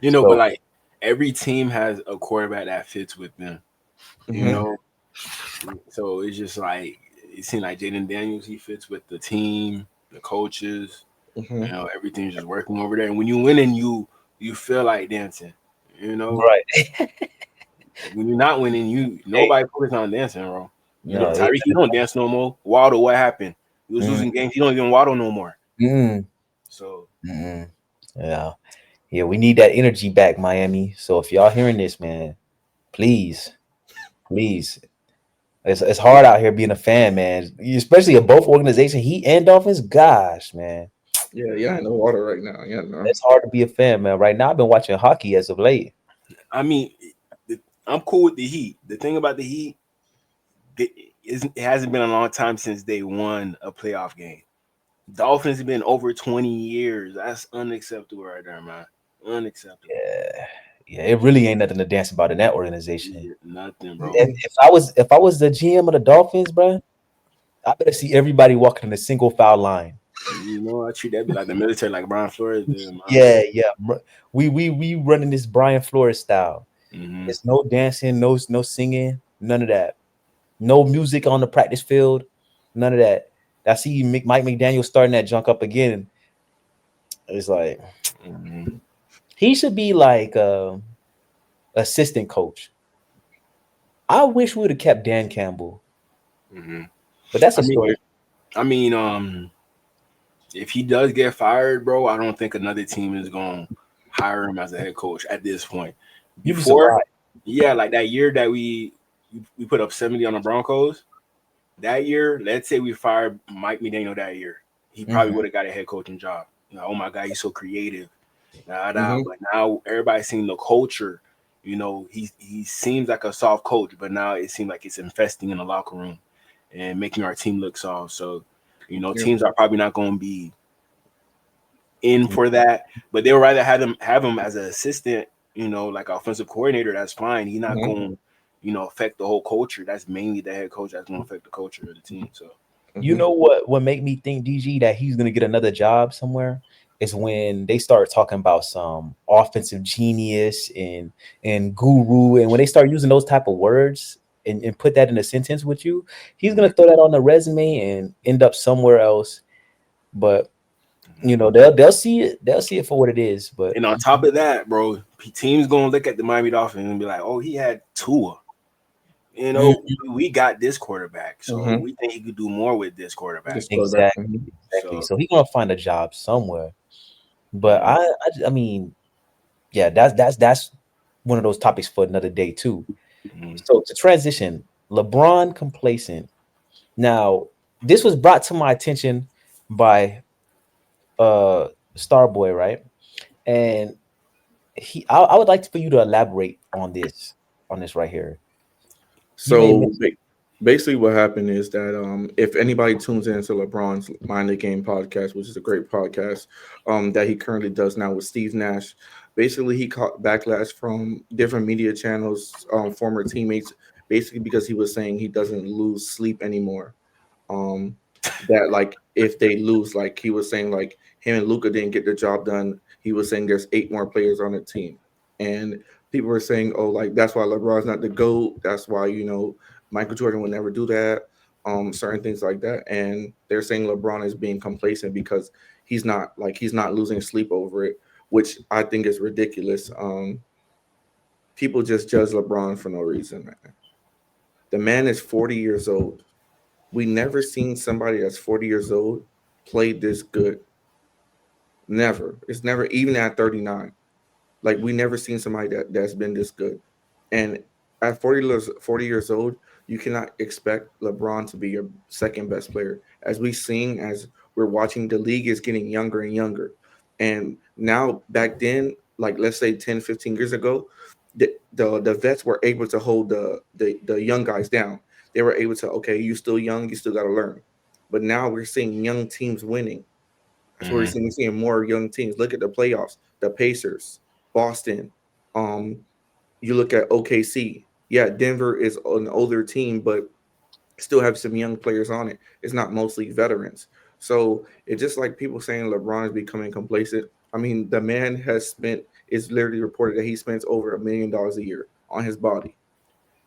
You know, but like every team has a quarterback that fits with them. You know, so it's just like it seems like Jayden Daniels, he fits with the team, the coaches, you know, everything's just working over there. And when you win and you feel like dancing, you know, right? When you're not winning, nobody focus on dancing, bro. You know, Tyreek, he don't dance no more. Waddle, what happened? He was losing games. He don't even waddle no more. So yeah, we need that energy back, Miami. So if y'all hearing this, man, please. It's hard out here being a fan, man. Especially of both organizations, Heat and Dolphins. Gosh, man. Yeah, in the water right now. Yeah, no. It's hard to be a fan, man. Right now, I've been watching hockey as of late. I mean, I'm cool with the Heat. The thing about the Heat, it hasn't been a long time since they won a playoff game. Dolphins have been over 20 years. That's unacceptable right there, man. Unacceptable. Yeah, it really ain't nothing to dance about in that organization. Nothing, bro. If I was the GM of the Dolphins, bro, I better see everybody walking in a single foul line. You know, I treat that like the military, like Brian Flores did. Yeah. We running this Brian Flores style. It's no dancing, no singing, none of that. No music on the practice field, none of that. I see Mike McDaniel starting that junk up again. It's like he should be like assistant coach. I wish we would have kept Dan Campbell, but that's a story. I mean, if he does get fired, bro, I don't think another team is going to hire him as a head coach at this point. Before, like that year that we put up 70 on the Broncos, that year, let's say we fired Mike McDaniel that year, he probably would have got a head coaching job. You know, oh my God, he's so creative. But now everybody's seeing the culture. You know, he seems like a soft coach, but now it seems like it's infesting in the locker room and making our team look soft. So, you know, teams are probably not going to be in for that, but they would rather have him as an assistant, you know, like offensive coordinator. That's fine. He's not going to, you know, affect the whole culture. That's mainly the head coach that's going to affect the culture of the team. So, you know what make me think, DG, that he's going to get another job somewhere is when they start talking about some offensive genius and guru, and when they start using those type of words, and put that in a sentence with you, he's gonna throw that on the resume and end up somewhere else. But you know, they'll see it. They'll see it for what it is. But And on top of that, bro, teams gonna look at the Miami Dolphins and be like, "Oh, he had Tua. You know, we got this quarterback, so we think he could do more with this quarterback." Exactly. So he's gonna find a job somewhere. But I mean, yeah, that's one of those topics for another day too. So to transition, LeBron complacent. Now, this was brought to my attention by Starboy, right? And I would like for you to elaborate on this right here. So basically, what happened is that if anybody tunes into LeBron's Mind the Game podcast, which is a great podcast that he currently does now with Steve Nash, basically he caught backlash from different media channels, former teammates, basically because he was saying he doesn't lose sleep anymore. That like if they lose, like he was saying, like him and Luka didn't get the job done. He was saying there's 8 more players on the team, and people were saying, oh, like that's why LeBron's not the GOAT. That's why Michael Jordan would never do that. Certain things like that, and they're saying LeBron is being complacent because he's not losing sleep over it, which I think is ridiculous. People just judge LeBron for no reason, man. The man is 40 years old. We never seen somebody that's 40 years old play this good. Never. It's never, even at 39. Like we never seen somebody that's been this good. And at 40 years old, you cannot expect LeBron to be your second best player. As we're watching, the league is getting younger and younger. And now back then, like let's say 10, 15 years ago, the vets were able to hold the young guys down. They were able to, okay, you still young, you still got to learn. But now we're seeing young teams winning. That's what we're seeing more young teams. Look at the playoffs, the Pacers, Boston. You look at OKC. Yeah, Denver is an older team, but still have some young players on it. It's not mostly veterans. So it's just like people saying LeBron is becoming complacent. I mean, the man it's literally reported that he spends over $1 million a year on his body.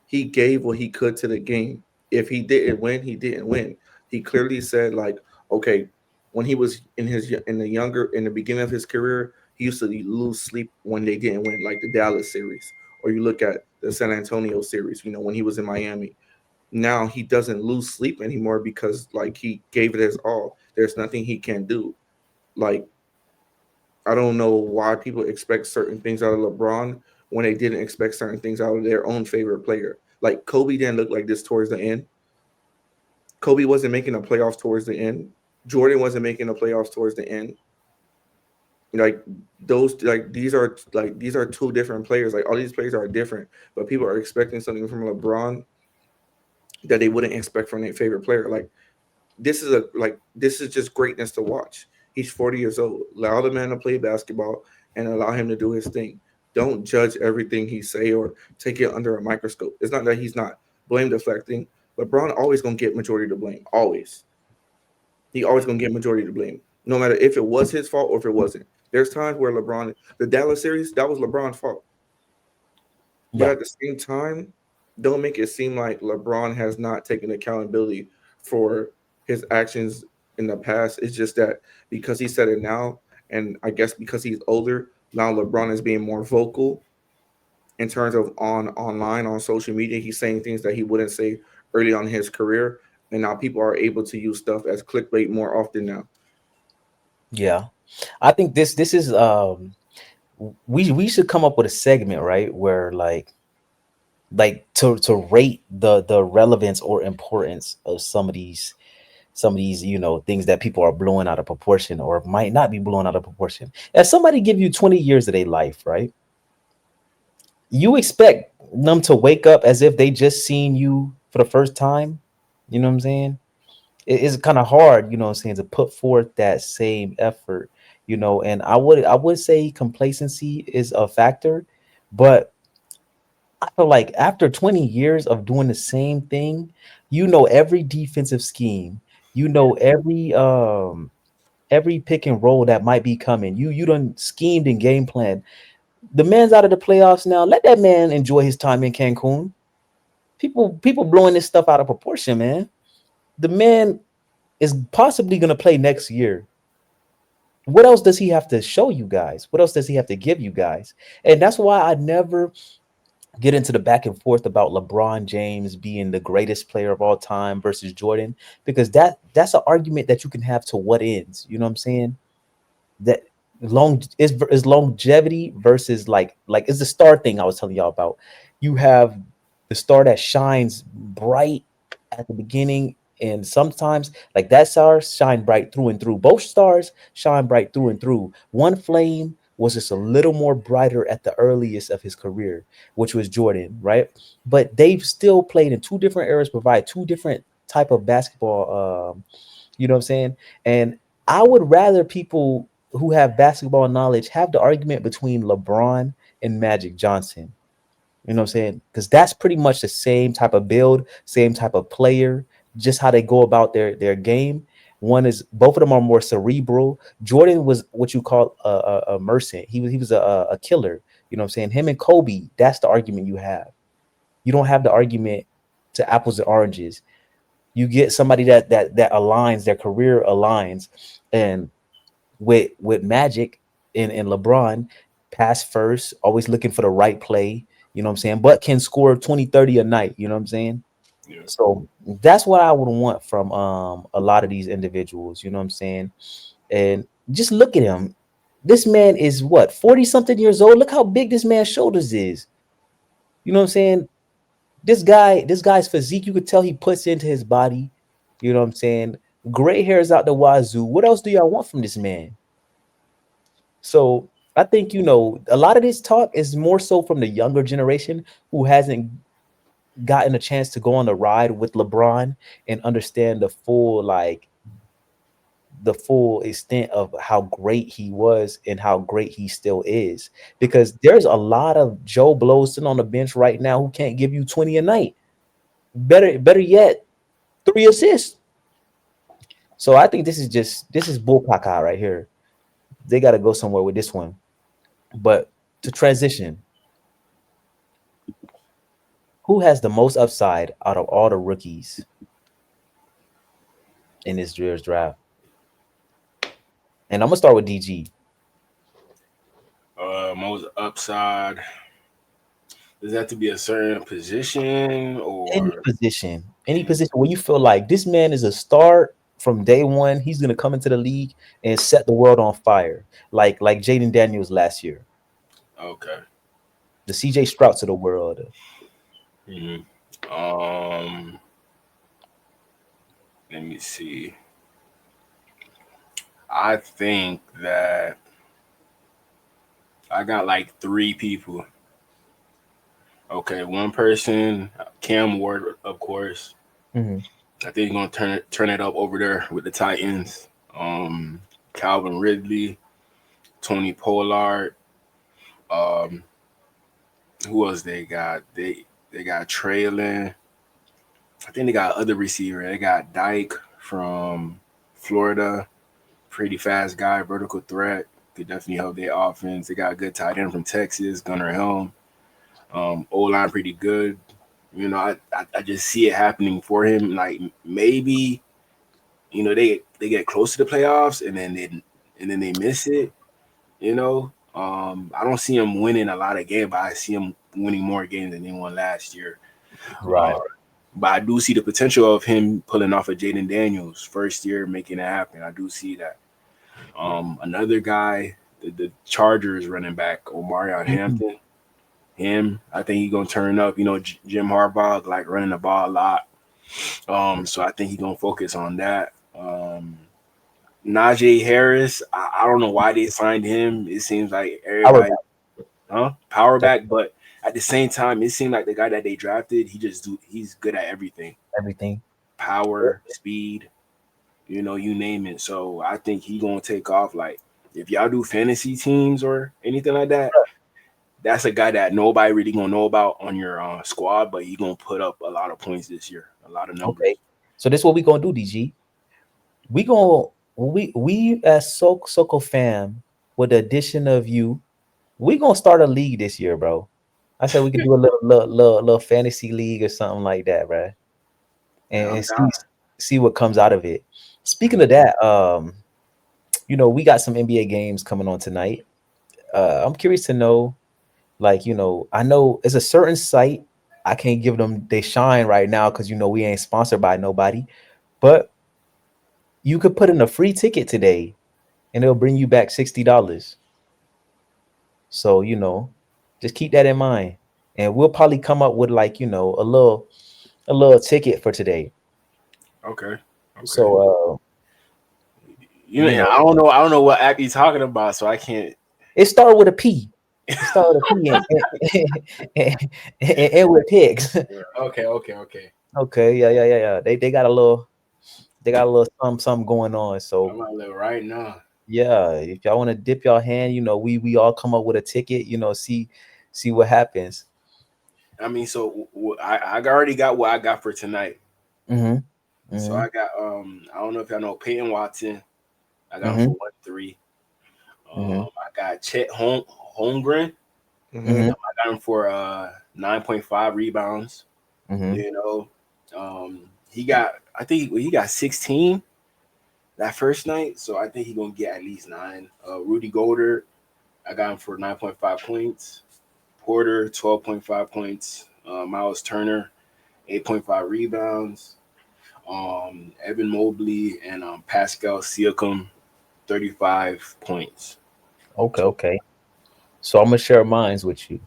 He gave what he could to the game. If he didn't win, he didn't win. He clearly said, like, okay, when he was in the beginning of his career, he used to lose sleep when they didn't win, like the Dallas series, or you look at the San Antonio series. When he was in Miami. Now he doesn't lose sleep anymore because like he gave it his all. There's nothing he can do. Like I don't know why people expect certain things out of LeBron when they didn't expect certain things out of their own favorite player. Like Kobe didn't look like this towards the end. Kobe wasn't making the playoffs towards the end. Jordan wasn't making the playoffs towards the end. Like these are two different players. Like all these players are different, but people are expecting something from LeBron that they wouldn't expect from their favorite player. Like this is just greatness to watch. He's 40 years old. Allow the man to play basketball and allow him to do his thing. Don't judge everything he say or take it under a microscope. It's not that he's not blame deflecting. LeBron always gonna get majority to blame. Always. He always gonna get majority to blame. No matter if it was his fault or if it wasn't. There's times where the Dallas series, that was LeBron's fault. But at the same time, don't make it seem like LeBron has not taken accountability for his actions in the past. It's just that because he said it now, and I guess because he's older, now LeBron is being more vocal in terms of online, on social media. He's saying things that he wouldn't say early on in his career. And now people are able to use stuff as clickbait more often now. Yeah. I think this is we should come up with a segment, right? Where like to rate the relevance or importance of some of these things that people are blowing out of proportion or might not be blown out of proportion. If somebody give you 20 years of their life, right? You expect them to wake up as if they just seen you for the first time. You know what I'm saying? It's kind of hard, you know what I'm saying, to put forth that same effort, and I would say complacency is a factor, but I feel like after 20 years of doing the same thing, every defensive scheme, every pick and roll that might be coming. You done schemed and game plan. The man's out of the playoffs now. Let that man enjoy his time in Cancun. People blowing this stuff out of proportion, man. The man is possibly going to play next year. What else does he have to show you guys? What else does he have to give you guys? And that's why I never get into the back and forth about LeBron James being the greatest player of all time versus Jordan, because that's an argument that you can have to what ends. You know what I'm saying? That is longevity versus like it's the star thing I was telling y'all about. You have the star that shines bright at the beginning, and sometimes like that star shine bright through and through. Both stars shine bright through and through. One flame was just a little more brighter at the earliest of his career, which was Jordan, right? But they've still played in two different eras, provide two different type of basketball. You know what I'm saying? And I would rather people who have basketball knowledge have the argument between LeBron and Magic Johnson. You know what I'm saying? Because that's pretty much the same type of build, same type of player, just how they go about their game. One is both of them are more cerebral. Jordan was what you call a merchant. He was a killer. You know what I'm saying? Him and Kobe, that's the argument you have. You don't have the argument to apples and oranges. You get somebody that aligns, their career aligns, and with Magic and LeBron, pass first, always looking for the right play, you know what I'm saying, but can score 20, 30 a night, you know what I'm saying? Yeah. So that's what I would want from a lot of these individuals, you know what I'm saying? And just look at him. This man is what, 40 something years old? Look how big this man's shoulders is. You know what I'm saying? This guy's physique, you could tell he puts into his body. You know what I'm saying? Gray hairs out the wazoo. What else do y'all want from this man? So I think, a lot of this talk is more so from the younger generation who hasn't gotten a chance to go on the ride with LeBron and understand the full extent of how great he was and how great he still is. Because there's a lot of Joe Blows sitting on the bench right now who can't give you 20 a night. Better yet, 3 assists. So I think this is bull caca right here. They got to go somewhere with this one. But to transition, who has the most upside out of all the rookies in this year's draft? And I'm gonna start with DG. Most upside. Does that have to be a certain position Any or position where you feel like this man is a star from day one. He's gonna come into the league and set the world on fire, like Jayden Daniels last year, okay? the CJ Strouds of the world. Let me see. I think that I got like 3 people. Okay, one person, Cam Ward, of course. Mm-hmm. I think he's gonna turn it up over there with the Titans. Calvin Ridley, Tony Pollard. Who else they got? They got Traylon. I think they got other receiver. They got Dyke from Florida, pretty fast guy, vertical threat. Could definitely help their offense. They got a good tight end from Texas, Gunnar Helm. O-line pretty good. I just see it happening for him. Like maybe, they get close to the playoffs and then they miss it. I don't see him winning a lot of games, but I see him winning more games than they won last year. Right. But I do see the potential of him pulling off a Jayden Daniels first year, making it happen. I do see that. Another guy, the Chargers running back, Omarion Hampton. Him, I think he's gonna turn up. Jim Harbaugh like running the ball a lot. So I think he's gonna focus on that. Najee Harris, I don't know why they signed him. It seems like everybody, power back, but at the same time, it seemed like the guy that they drafted, he's good at everything. Everything. Power, speed, you name it. So I think he's gonna take off. Like if y'all do fantasy teams or anything like that, that's a guy that nobody really gonna know about on your squad, but he's gonna put up a lot of points this year, a lot of numbers. Okay, so this is what we gonna do, DG. We as Soko fam, with the addition of you, we gonna start a league this year, bro. I said we could do a little fantasy league or something like that, bro. And see what comes out of it. Speaking of that, we got some NBA games coming on tonight. I'm curious to know, like, I know it's a certain site. I can't give them they shine right now because we ain't sponsored by nobody. But you could put in a free ticket today, and it'll bring you back $60. So just keep that in mind, and we'll probably come up with like a little ticket for today. Okay. So I don't know what app you're talking about, so I can't. It started with a P. It started with a P and with pigs. Okay. Okay, yeah. They got a little something going on. So I'm gonna live right now. Yeah, if y'all want to dip your hand, we all come up with a ticket. See what happens. I mean, so I already got what I got for tonight. Mm-hmm. So I got I don't know if y'all know Peyton Watson. I got him for 1-3. I got Chet Holmgren. I got him for 9.5 rebounds. He got he got 16 that first night, so I think he's gonna get at least 9. Rudy Goldert, I got him for 9.5 points. Porter 12.5 points. Miles Turner 8.5 rebounds. Evan Mobley and Pascal Siakam 35 points. Okay. So I'm gonna share mines with you.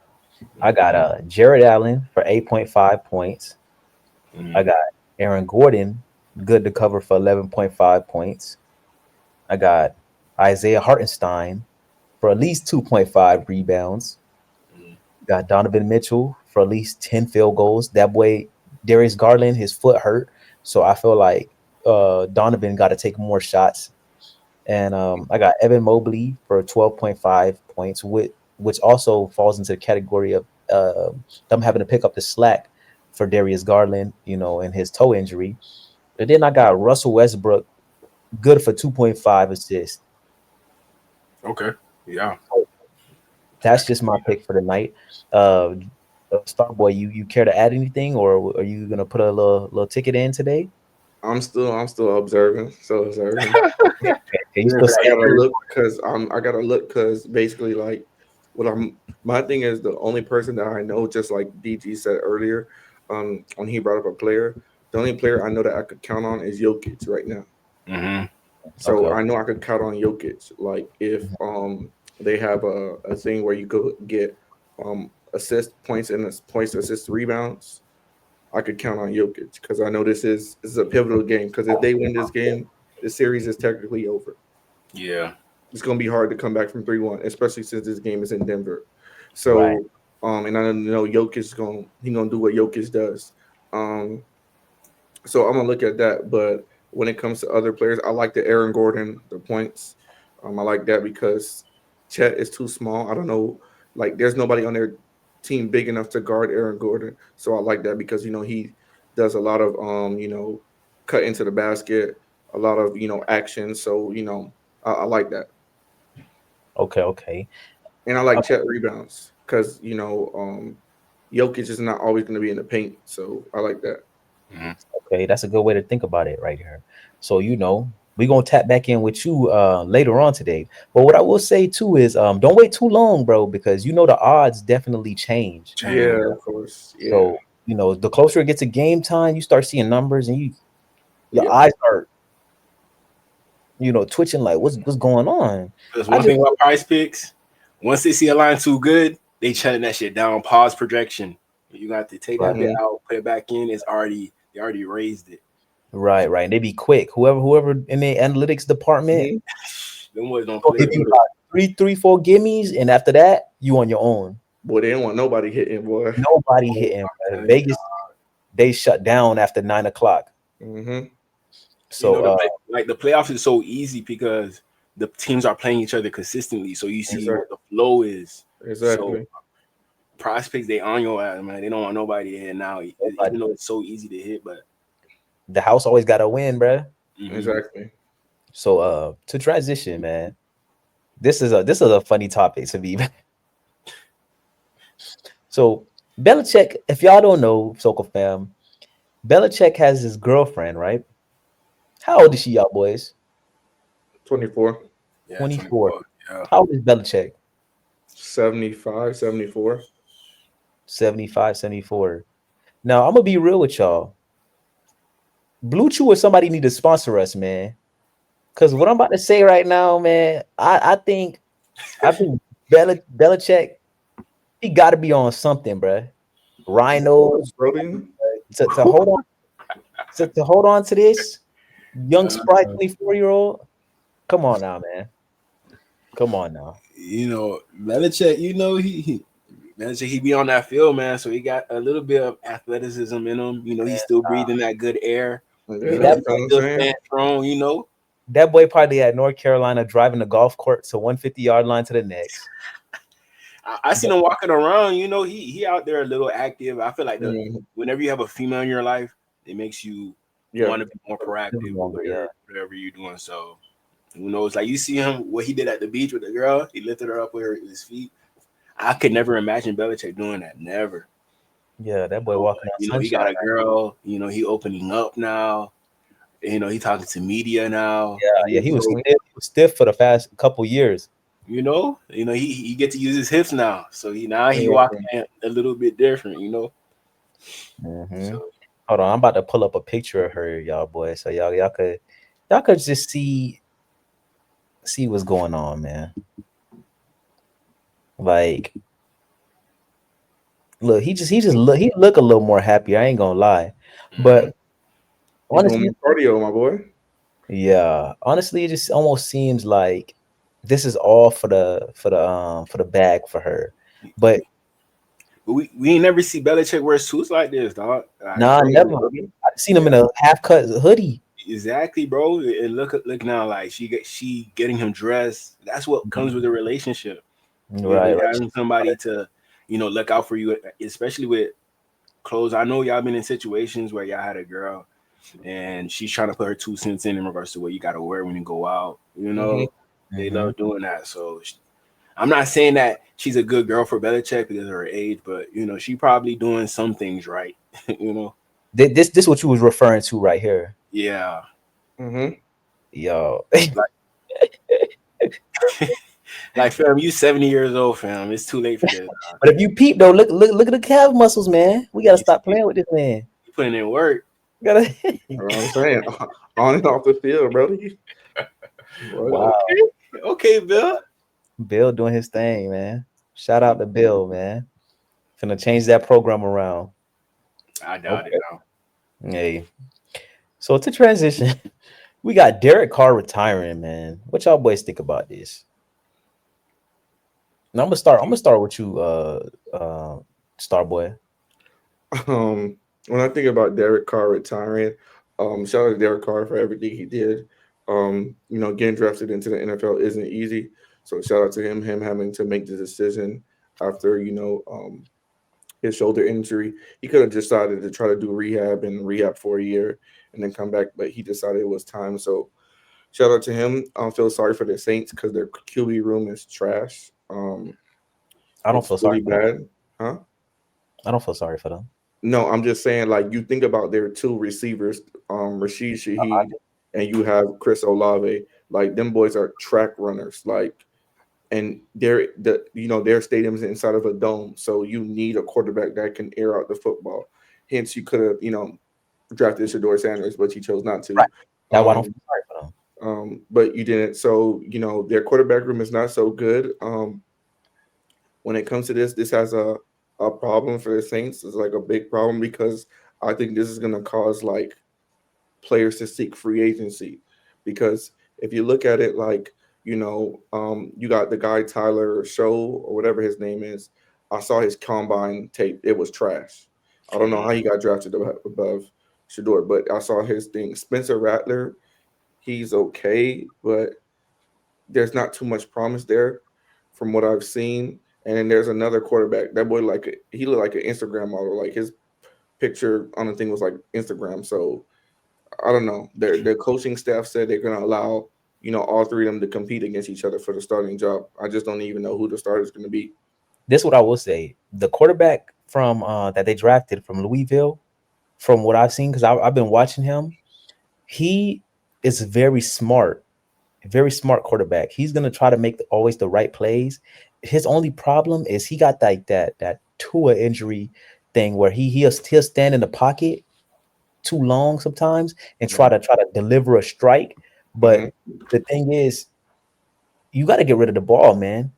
I got Jared Allen for 8.5 points. I got Aaron Gordon, good to cover for 11.5 points. I got Isaiah Hartenstein for at least 2.5 rebounds. Got Donovan Mitchell for at least 10 field goals. That way, Darius Garland, his foot hurt, so I feel like Donovan got to take more shots. And I got Evan Mobley for 12.5 points, which also falls into the category of them having to pick up the slack for Darius Garland, and his toe injury. And then I got Russell Westbrook, good for 2.5 assists. Okay, yeah. That's just my pick for the night. Starboy, you care to add anything, or are you gonna put a little ticket in today? I'm still observing. Okay, you still I gotta look because basically like my thing is the only person that I know, just like DG said earlier, when he brought up a player, the only player I know that I could count on is Jokic right now. So I know I could count on Jokic. Like if they have a thing where you could get assist points and points, assist, rebounds, I could count on Jokic because I know this is a pivotal game. Because if they win this game, the series is technically over. Yeah, it's gonna be hard to come back from 3-1, especially since this game is in Denver. So, right. And I know Jokic is gonna do what Jokic does. So I'm gonna look at that. But when it comes to other players, I like the Aaron Gordon, the points. I like that because Chet is too small. I don't know, like there's nobody on their team big enough to guard Aaron Gordon. So I like that because he does a lot of cut into the basket, a lot of action. So I like that. Okay. And I like Chet rebounds because Jokic is not always going to be in the paint. So I like that. Okay, that's a good way to think about it right here. So we're gonna tap back in with you later on today. But what I will say too is don't wait too long, bro, because the odds definitely change. Yeah, of course. Yeah. So the closer it gets to game time, you start seeing numbers and your eyes start twitching like what's going on. Because one thing about Prize Picks, once they see a line too good, they shutting that shit down. Pause projection. You got to take that bit out, put it back in. They already raised it. Right. And they be quick. Whoever in the analytics department, them boys don't play. If you got 3, 4 gimmies, and after that, you on your own. Boy, they don't want nobody hitting, boy. Nobody hitting. Vegas, they shut down after 9 o'clock. So, like the playoffs is so easy because the teams are playing each other consistently. So you see what the flow is. Exactly. So, prospects, they on your ass, man. They don't want nobody to hit now, even though it's so easy to hit. But the house always got to win, bro. Exactly. So, to transition, man, this is a funny topic to be. So Belichick, if y'all don't know, Sokol fam, Belichick has his girlfriend, right? How old is she, y'all boys? 24, Yeah, 24. 24. Yeah. How old is Belichick? 75, 74. 75, 74. Now, I'm going to be real with y'all. Blue Chew or somebody need to sponsor us, man. Because what I'm about to say right now, man, I think Belichick, he got to be on something, bruh. Rhinos Brody. to hold on to hold on to this young sprite 24-year-old. Come on now, man. Come on now. Belichick, Belichick, he be on that field, man. So he got a little bit of athleticism in him. He's still breathing that good air. Yeah, He's that's what I'm still saying. staying strong. That boy probably at North Carolina driving the golf court to 150-yard line to the next. I seen him walking around. He out there a little active. I feel like Mhm. whenever you have a female in your life, it makes you want to be more proactive Longer, with yeah. whatever you're doing. So who knows? Like you see him, what he did at the beach with the girl. He lifted her up with his feet. I could never imagine Belichick doing that. Never. Yeah, that boy walking on He sunshine. got a girl. He opening up now. He talking to media now. Yeah, he was stiff for the past couple years. He get to use his hips now. So he Yeah. walking a little bit different. Mm-hmm. So Hold on, I'm about to pull up a picture of her, y'all boys, so y'all could just see what's going on, man. Like, look, he look a little more happy. I ain't gonna lie, but He doing honestly, more cardio, my boy. yeah, honestly, it just almost seems like this is all for the bag for her. But we ain't never see Belichick wear suits like this, dog. Like, nah, never. I've seen him in a half cut hoodie. exactly, bro. And look now, like she getting him dressed. That's what comes with a relationship. Right. Having somebody to, look out for you, especially with clothes. I know y'all been in situations where y'all had a girl and she's trying to put her 2 cents in regards to what you got to wear when you go out. They love doing that. So I'm not saying that she's a good girl for Belichick because of her age, but she probably doing some things right. This what you was referring to right here. Yeah. Yo. Like, fam, you 70 years old, fam. It's too late for this. But if you peep though, look at the calf muscles, man. We gotta stop playing with this man. You putting in work. Gotta You know what I'm saying? On and off the field, brody. wow. Okay, Bill. Bill doing his thing, man. Shout out to Bill, man. Finna change that program around. I doubt it now. Hey. So to transition, we got Derek Carr retiring, man. What y'all boys think about this? Now I'm gonna start with you, Starboy. When I think about Derek Carr retiring, shout out to Derek Carr for everything he did. Getting drafted into the NFL isn't easy. So shout out to him having to make the decision after, his shoulder injury. He could have decided to try to do rehab for a year and then come back, but he decided it was time. So shout out to him. I feel sorry for the Saints because their QB room is trash. I don't It's feel really sorry for them. bad. Huh? I don't feel sorry for them. No, I'm just saying, like, you think about their two receivers, Rashid Shaheed, and you have Chris Olave. Like, them boys are track runners. Like, and their stadium's inside of a dome, so you need a quarterback that can air out the football. Hence, you could have, drafted Shedeur Sanders, but you chose not to. Right. That's why I don't feel sorry for them. But you didn't. So, their quarterback room is not so good. When it comes to this has a problem for the Saints. It's like a big problem because I think this is going to cause like players to seek free agency. Because if you look at it, like, you got the guy Tyler Show or whatever his name is. I saw his combine tape. It was trash. I don't know how he got drafted above Shedeur, but I saw his thing. Spencer Rattler, he's okay, but there's not too much promise there from what I've seen. And then there's another quarterback. That boy, he looked like an Instagram model. Like his picture on the thing was like Instagram. So I don't know. Their coaching staff said they're going to allow all three of them to compete against each other for the starting job. I just don't even know who the starter is going to be. this is what I will say. The quarterback from that they drafted from Louisville, from what I've seen, because I've been watching him, he is very smart quarterback. He's gonna try to make always the right plays. His only problem is he got like that Tua injury thing where he'll stand in the pocket too long sometimes and try to deliver a strike. But the thing is, you got to get rid of the ball, man,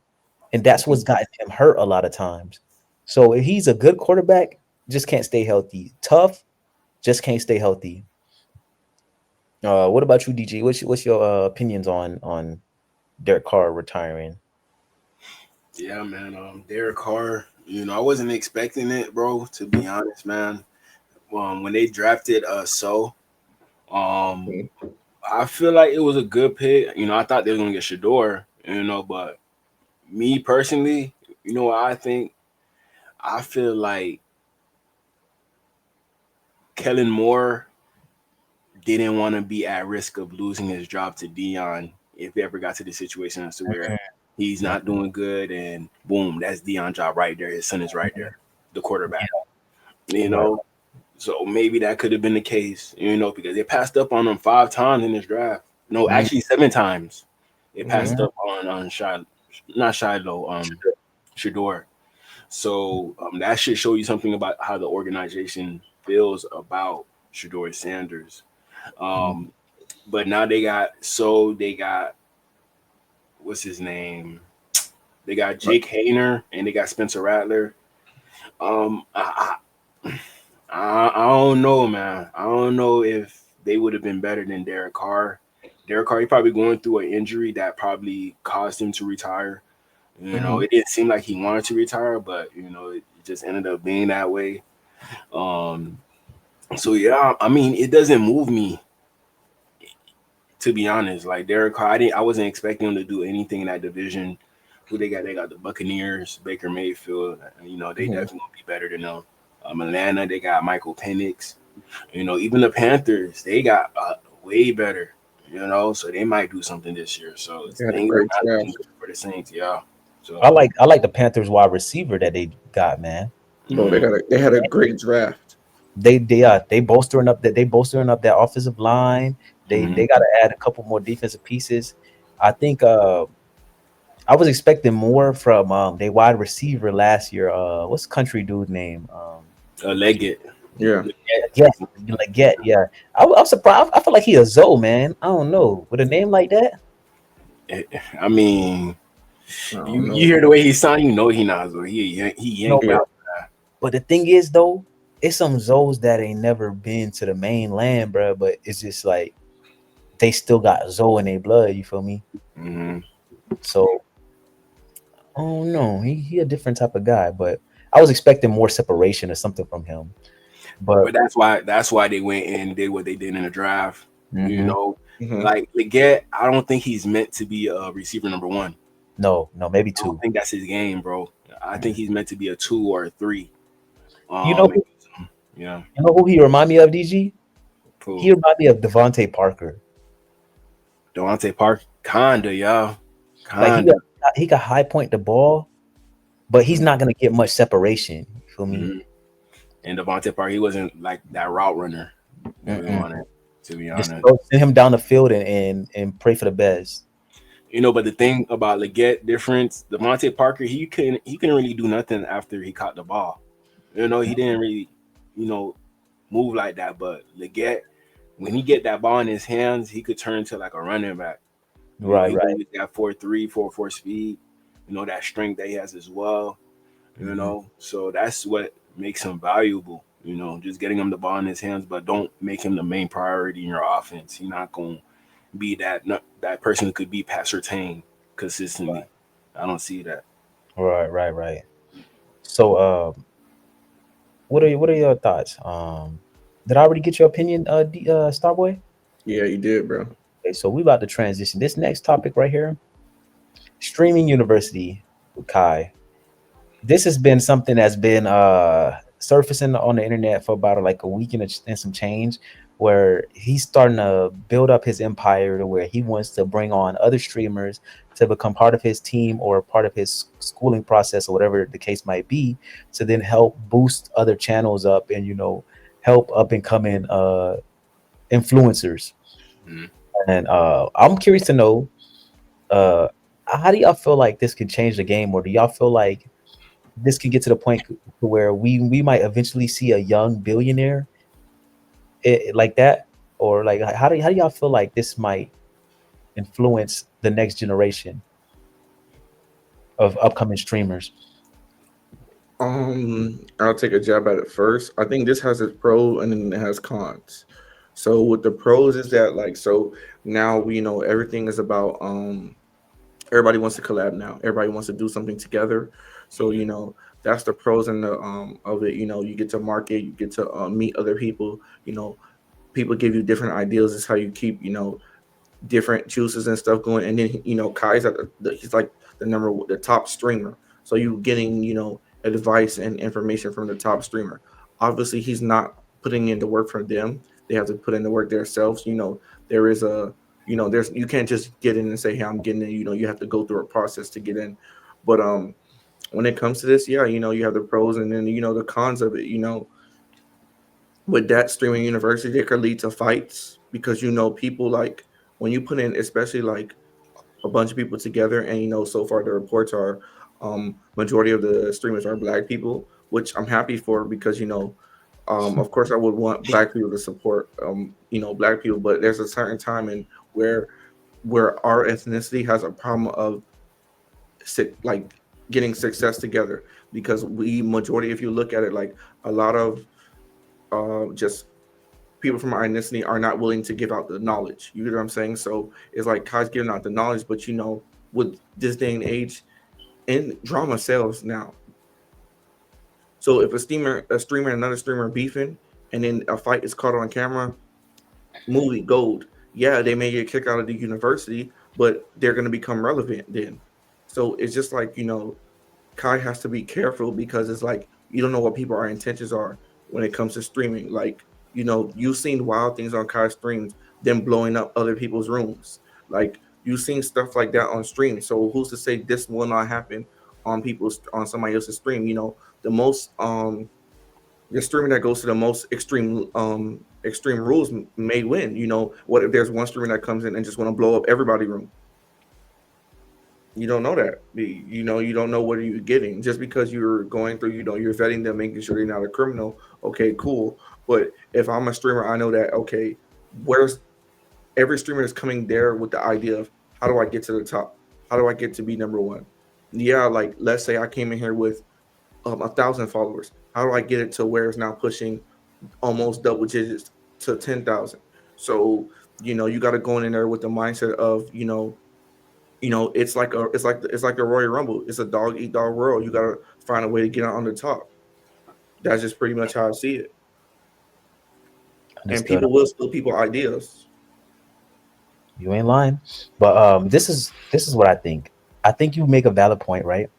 and that's what's gotten him hurt a lot of times. So if he's a good quarterback, just can't stay healthy. Tough, just can't stay healthy. What about you, DG? What's your opinions on Derek Carr retiring? Yeah, man. Derek Carr, I wasn't expecting it, bro, to be honest, man. When they drafted I feel like it was a good pick. I thought they were gonna get Shedeur, but me personally, what I think? I feel like Kellen Moore didn't want to be at risk of losing his job to Dion if he ever got to the situation as to where he's not doing good, and boom, that's Dion's job right there. His son is right there, the quarterback. So maybe that could have been the case, because they passed up on him 5 times in this draft. No, actually 7 times. They passed up on Shedeur. So that should show you something about how the organization feels about Shedeur Sanders. But now they got what's his name? They got Jake Hayner and they got Spencer Rattler. I don't know, man. I don't know if they would have been better than Derek Carr. Derek Carr, he probably going through an injury that probably caused him to retire. It didn't seem like he wanted to retire, but it just ended up being that way. So yeah, I mean, it doesn't move me, to be honest. Like Derek Carr, I wasn't expecting him to do anything in that division. Who they got? They got the Buccaneers, Baker Mayfield. They definitely gonna be better than them. Atlanta, they got Michael Penix. Even the Panthers, they got way better. So they might do something this year. So it's for the Saints, yeah. So I like the Panthers wide receiver that they got, man. No, they had a great draft. They bolstering up that offensive line. They got to add a couple more defensive pieces. I think I was expecting more from their wide receiver last year. What's the country dude name? Leggett. Yeah. Leggett. Yeah. I'm surprised. I feel like he a Zoe, man. I don't know. With a name like that. I mean, you hear the way he sound, he not Zoe. He ain't. But the thing is, though, it's some Zoes that ain't never been to the mainland, bro. But it's just like they still got Zoe in their blood. You feel me? So, I don't know. He a different type of guy, but I was expecting more separation or something from him. But that's why they went and did what they did in the draft. Like Leggett, I don't think he's meant to be a receiver number 1. No, maybe 2. I don't think that's his game, bro. I think he's meant to be a 2 or a 3. You know who he remind me of, DG? Cool. He remind me of Devontae Parker. Devontae Parker, kinda, y'all. Like he got high point the ball, but he's not gonna get much separation. You feel me? And Devontae Parker, he wasn't like that route runner. To be honest, just send him down the field and pray for the best. But the thing about Leggett difference, Devontae Parker, he couldn't really do nothing after he caught the ball. He didn't really, move like that. But Leggett, when he get that ball in his hands, he could turn to like a running back. Right. That 4.3, 4.4 speed. That strength that he has as well. So that's what makes him valuable. Just getting him the ball in his hands, but don't make him the main priority in your offense. He's not going to be that person who could be Pat Surtain consistently. Right. I don't see that. Right. So, what are your thoughts? Did I already get your opinion, Starboy? Yeah, you did, bro. Okay, so we about to transition. This next topic right here, streaming university, Kai. This has been something that's been surfacing on the internet for about like a week and some change, where he's starting to build up his empire to where he wants to bring on other streamers to become part of his team or part of his schooling process or whatever the case might be, to then help boost other channels up and help up and coming influencers. Mhm. And I'm curious to know, uh, how do y'all feel like this can change the game, or do y'all feel like this can get to the point to where we might eventually see a young billionaire like that, or like how do y'all feel like this might influence the next generation of upcoming streamers? I'll take a jab at it first. I think this has its pros and then it has cons. So with the pros is that like so now we know everything is about everybody wants to collab now. Everybody wants to do something together. So that's the pros and the of it. You get to market, you get to meet other people. People give you different ideas. It's how you keep different juices and stuff going. And then Kai's at he's like the top streamer. So you getting advice and information from the top streamer. Obviously, he's not putting in the work for them. They have to put in the work themselves. There is a there's you can't just get in and say, hey, I'm getting in. You have to go through a process to get in. But when it comes to this, yeah, you have the pros and then the cons of it. With that streaming university, it could lead to fights because people like when you put in, especially like a bunch of people together, and so far the reports are majority of the streamers are black people, which I'm happy for because of course I would want black people to support black people, but there's a certain time in where our ethnicity has a problem of like getting success together because we majority, if you look at it, like a lot of just people from our ethnicity are not willing to give out the knowledge. You know what I'm saying? So it's like Kai's giving out the knowledge, but with this day and age, and drama sells now. So if a streamer and another streamer beefing, and then a fight is caught on camera, movie gold. Yeah, they may get kicked out of the university, but they're going to become relevant then. So it's just like Kai has to be careful because it's like you don't know what people's intentions are when it comes to streaming. Like you've seen wild things on Kai streams, them blowing up other people's rooms. Like you've seen stuff like that on stream. So who's to say this will not happen on somebody else's stream? The most the streamer that goes to the most extreme rules may win. What if there's one streamer that comes in and just want to blow up everybody's room? You don't know that. You don't know what you're getting just because you're going through. You're vetting them, making sure they're not a criminal. Okay, cool. But if I'm a streamer, I know that. Okay, where's every streamer is coming there with the idea of how do I get to the top? How do I get to be number one? Yeah, like let's say I came in here with 1,000 followers. How do I get it to where it's now pushing almost double digits to 10,000? So you got to go in there with the mindset of it's like the Royal Rumble. It's a dog eat dog world. You got to find a way to get on the top. That's just pretty much how I see it. Understood. And people will steal people ideas. You ain't lying, but this is what I think. I think you make a valid point, right?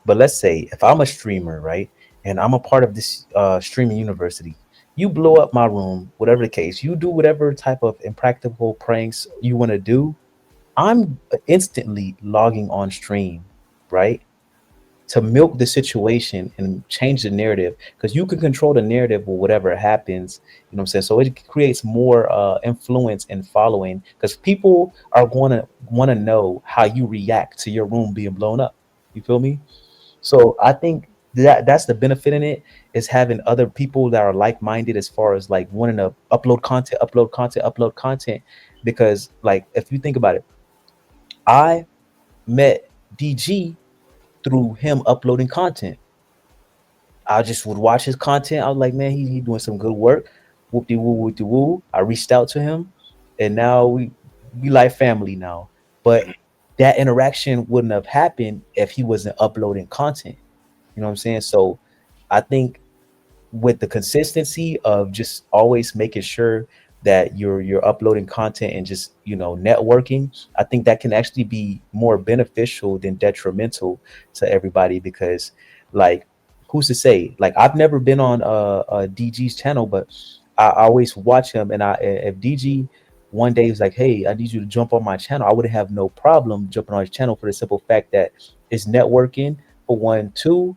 But let's say if I'm a streamer, right, and I'm a part of this streaming university, you blow up my room, whatever the case, you do whatever type of impractical pranks you want to do, I'm instantly logging on stream, right, to milk the situation and change the narrative, because you can control the narrative or whatever happens. You know what I'm saying? So it creates more influence and following, because people are going to want to know how you react to your room being blown up. You feel me? So I think that's the benefit in it, is having other people that are like-minded as far as like wanting to upload content. Because like if you think about it, I met DG through him uploading content. I just would watch his content. I was like, man, he doing some good work. Whoop de woo, whoop de woo. I reached out to him, and now we like family now. But that interaction wouldn't have happened if he wasn't uploading content. You know what I'm saying? So I think with the consistency of just always making sure that you're uploading content and just networking, I think that can actually be more beneficial than detrimental to everybody. Because like, who's to say, like, I've never been on DG's channel, but I always watch him, and if DG one day he was like, "Hey, I need you to jump on my channel." I would have no problem jumping on his channel for the simple fact that it's networking for one. Two,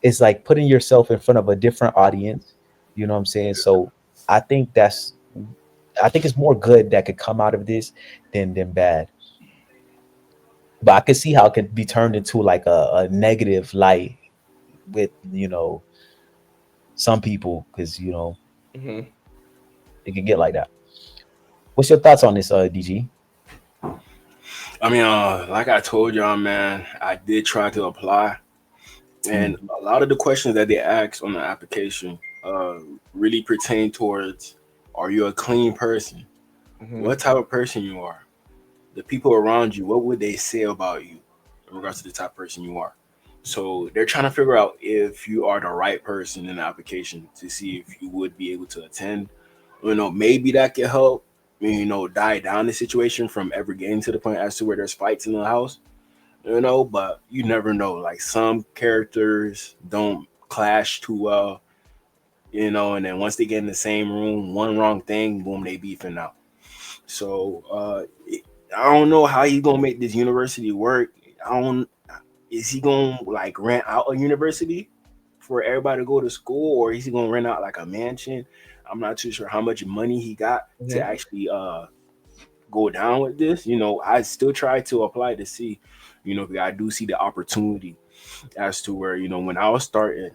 it's like putting yourself in front of a different audience. You know what I'm saying? So I think it's more good that could come out of this than bad. But I can see how it could be turned into like a negative light with some people, because Mm-hmm. it can get like that. What's your thoughts on this, DG? I mean, like I told y'all, man, I did try to apply, and a lot of the questions that they ask on the application really pertain towards: are you a clean person? Mm-hmm. What type of person you are? The people around you, what would they say about you in regards to the type of person you are? So they're trying to figure out if you are the right person in the application to see if you would be able to attend. Maybe that could help, die down the situation from ever getting to the point as to where there's fights in the house, but you never know. Like some characters don't clash too well, and then once they get in the same room, one wrong thing, boom, they beefing out. So I don't know how he's gonna make this university work. I don't. Is he gonna like rent out a university for everybody to go to school, or is he gonna rent out like a mansion? I'm not too sure how much money he got to Mm-hmm. actually go down with this. I still try to apply to see, because I do see the opportunity as to where when I was starting,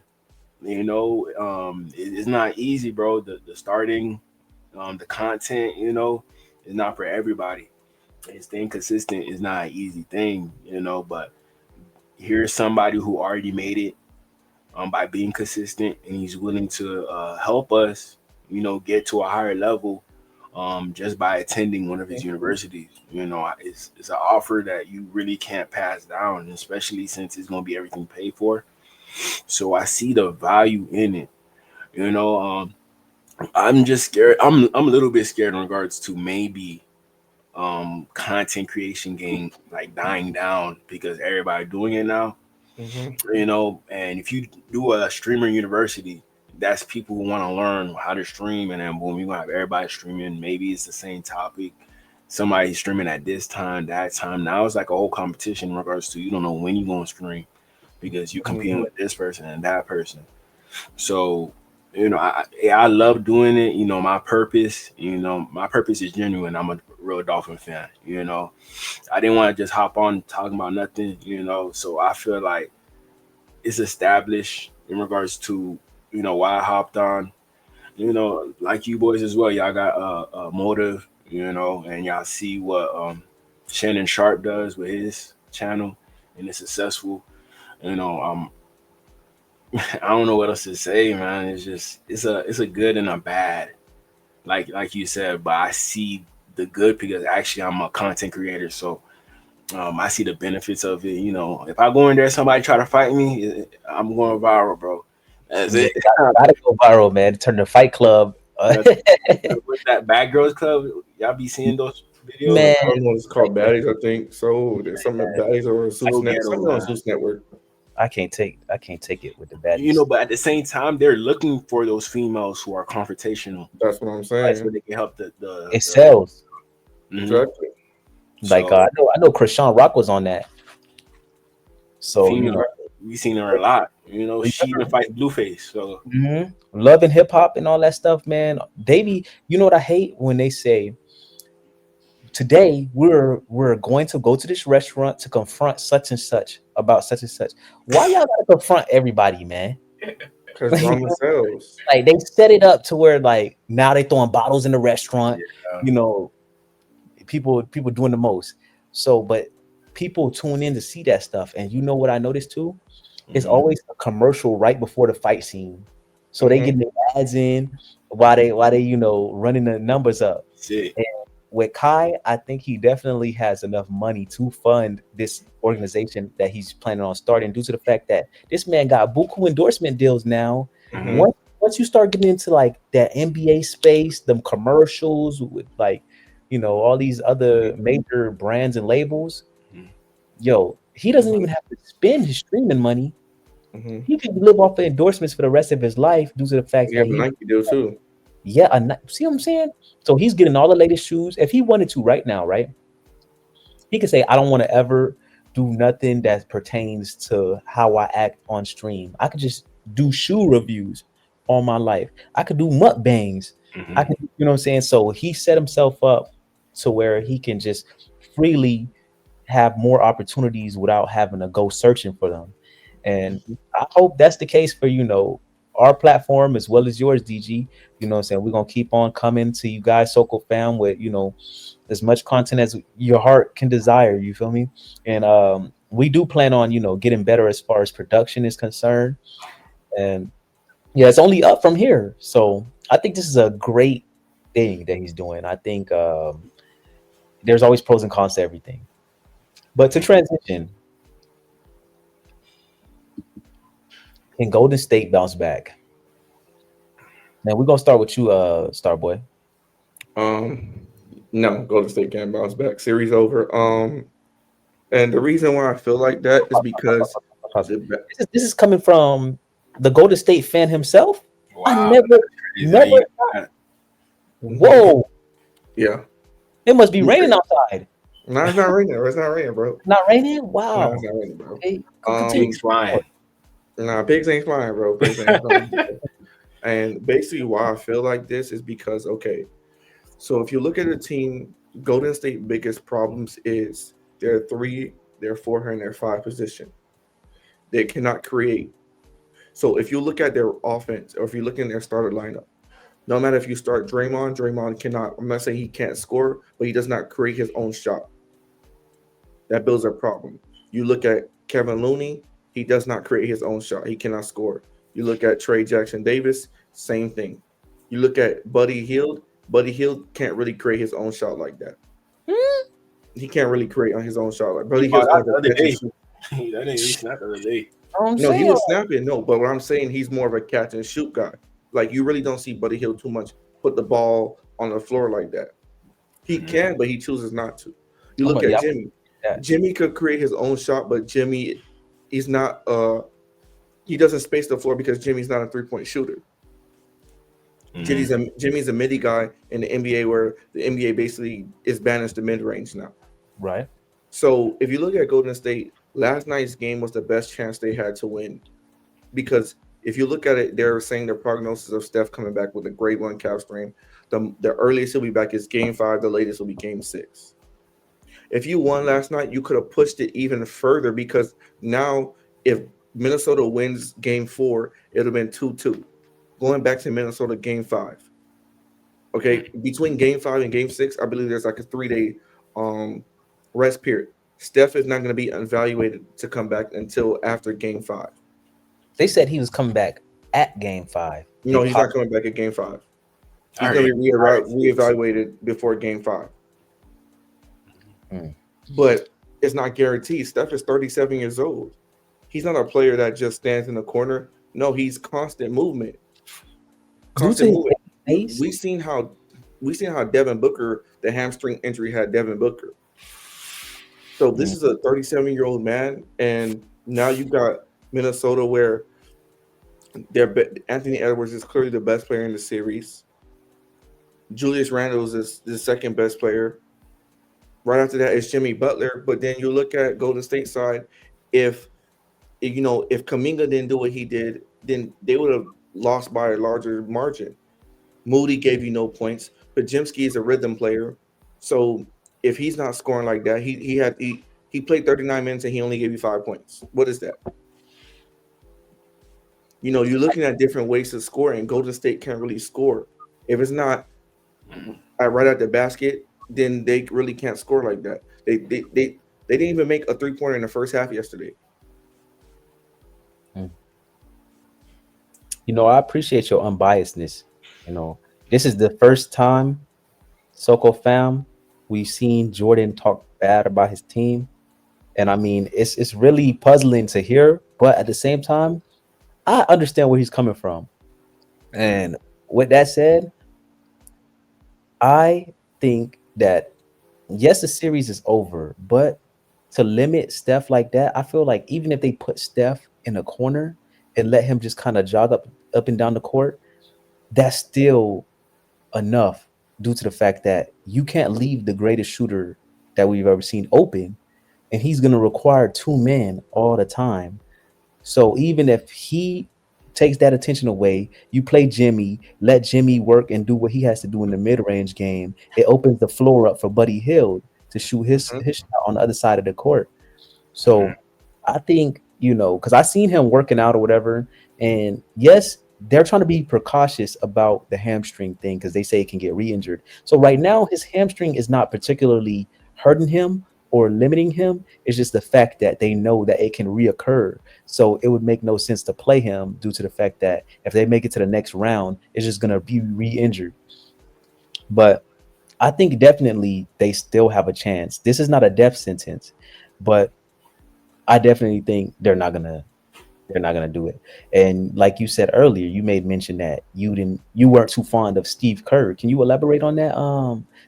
it's not easy, bro. The starting, the content, is not for everybody. And staying consistent is not an easy thing, but here's somebody who already made it by being consistent, and he's willing to help us, get to a higher level just by attending one of his universities. It's an offer that you really can't pass down, especially since it's going to be everything paid for. So I see the value in it. You know, um, I'm just scared. I'm a little bit scared in regards to maybe content creation game like dying down because everybody doing it now. Mm-hmm. And if you do a streamer university, that's people who want to learn how to stream, and then boom, you gonna have everybody streaming. Maybe it's the same topic. Somebody's streaming at this time, that time. Now it's like a whole competition in regards to you don't know when you're gonna stream because you're competing Mm-hmm. with this person and that person. So, I love doing it. My purpose is genuine. I'm a real Dolphin fan. I didn't want to just hop on talking about nothing. So I feel like it's established in regards to why I hopped on. Like you boys as well. Y'all got a motive. And y'all see what Shannon Sharp does with his channel, and it's successful. You know, um, I don't know what else to say, man. It's just it's a good and a bad, like you said. But I see the good because actually I'm a content creator, so I see the benefits of it. If I go in there, somebody try to fight me, I'm going viral, bro. That's Yeah, it. gotta go viral, man. Turn the Fight Club. That's with that Bad Girls Club. Y'all be seeing those videos. Man, I don't know. It's called Baddies, I think. So there's something Baddies or Zeus So Net. ghetto, Something on man. Zeus Network. I can't take it with the baddies. But at the same time, they're looking for those females who are confrontational. That's what I'm That's where saying. they can help the It sells. Mhm. Exactly. Like So I know Krishan Rock was on that. the So female, we seen her a lot. She even fights Blueface. So love and hip hop and all that stuff, man. They be, you know what I hate when they say today we're going to go to this restaurant to confront such and such about such and such. Why y'all gotta confront everybody, man? Because drama sells. Like they set it up to where like now they throwing bottles in the restaurant, yeah, you know, people doing the most. So, but people tune in to see that stuff, and you know what I noticed too? It's mhm. always a commercial right before the fight scene, so they Mm-hmm. get the ads in while they running the numbers up. Shit. And with Kai, I think he definitely has enough money to fund this organization that he's planning on starting, due to the fact that this man got buku endorsement deals now. Mm-hmm. Once you start getting into like that NBA space, them commercials with like, all these other major brands and labels, Mhm. yo, he doesn't even have to spend his streaming money. Mm-hmm. He could live off of endorsements for the rest of his life due to the fact You that have a he Nike deal too. Yeah, see what I'm saying? So he's getting all the latest shoes. If he wanted to right now, right? He could say, I don't want to ever do nothing that pertains to how I act on stream. I could just do shoe reviews all my life. I could do mukbangs. I can, you know what I'm saying? So he set himself up to where he can just freely have more opportunities without having to go searching for them. And I hope that's the case for, our platform as well as yours, DG. You know what I'm saying? We're gonna keep on coming to you guys, Soko fam, with as much content as your heart can desire. You feel me? And we do plan on, getting better as far as production is concerned. And yeah, it's only up from here. So I think this is a great thing that he's doing. I think there's always pros and cons to everything. But to transition, can Golden State bounce back? Now we're gonna start with you, Starboy. No, Golden State can't bounce back. Series over. And the reason why I feel like that is because This is coming from the Golden State fan himself. Wow. I never. Whoa! Yeah, It must be raining outside. no, it's not raining. It's not raining, bro. Not raining? Wow. No, it's not raining, bro. Hey, Pigs flying. Nah, pigs ain't flying, bro. Pigs ain't flying. And basically, why I feel like this is because, okay, so if you look at a team, Golden State biggest problems is their 3, their 4, and their 5 position. They cannot create. So if you look at their offense, or if you look in their starter lineup, no matter if you start Draymond cannot. I'm not saying he can't score, but he does not create his own shot. That builds a problem. You look at Kevin Looney, he does not create his own shot. He cannot score. You look at Trey Jackson-Davis, same thing. You look at Buddy Hield can't really create his own shot like that. He can't really create on his own shot like Buddy Hield. That ain't snap the other day. No, he was snapping. No, but what I'm saying, he's more of a catch and shoot guy. Like, you really don't see Buddy Hield too much put the ball on the floor like that. He can, but he chooses not to. You look at Jimmy. Jimmy could create his own shot, but Jimmy is not. He doesn't space the floor because Jimmy's not a 3-point shooter. Jimmy's a midi guy in the NBA, where the NBA basically is banished to mid range now. Right. So if you look at Golden State, last night's game was the best chance they had to win, because if you look at it, they're saying the prognosis of Steph coming back with a grade 1 calf strain. The earliest he'll be back is game 5. The latest will be game 6. If you won last night, you could have pushed it even further, because now if Minnesota wins game 4, it would have been 2-2. Going back to Minnesota game 5. Okay, between game 5 and game 6, I believe there's like a 3-day rest period. Steph is not going to be evaluated to come back until after game 5. They said he was coming back at game 5. No, he's not coming back at game 5. He's going to be reevaluated before game 5. But it's not guaranteed. Steph is 37 years old. He's not a player that just stands in the corner. No, he's constant movement. Constant movement. We've seen how Devin Booker, the hamstring injury had Devin Booker. So this is a 37-year-old man, and now you got Minnesota, where Anthony Edwards is clearly the best player in the series. Julius Randle is the second best player. Right after that is Jimmy Butler. But then you look at Golden State side, if Kuminga didn't do what he did, then they would have lost by a larger margin. Moody gave you no points. Podziemski is a rhythm player. So if he's not scoring like that, he played 39 minutes and he only gave you 5 points. What is that? You're looking at different ways to score, and Golden State can't really score. If it's not right at the basket, then they really can't score like that. They didn't even make a 3-pointer in the first half yesterday. I appreciate your unbiasedness. This is the first time, Soko fam, we've seen Jordan talk bad about his team. And I mean, it's really puzzling to hear, but at the same time, I understand where he's coming from. And with that said, I think that, yes, the series is over, but to limit Steph like that, I feel like even if they put Steph in a corner and let him just kind of jog up and down the court, that's still enough due to the fact that you can't leave the greatest shooter that we've ever seen open, and he's going to require two men all the time. So even if he takes that attention away, you play Jimmy, let Jimmy work and do what he has to do in the mid-range game. It opens the floor up for Buddy Hield to shoot his shot on the other side of the court. So I think, because I seen him working out or whatever, and yes, they're trying to be precautious about the hamstring thing because they say it can get re-injured. So right now, his hamstring is not particularly hurting him or limiting him. It's just the fact that they know that it can reoccur. So it would make no sense to play him due to the fact that if they make it to the next round, it's just gonna be re-injured. But I think definitely they still have a chance. This is not a death sentence, but I definitely think they're not gonna do it. And like you said earlier, you made mention that you weren't too fond of Steve Kerr. Can you elaborate on that,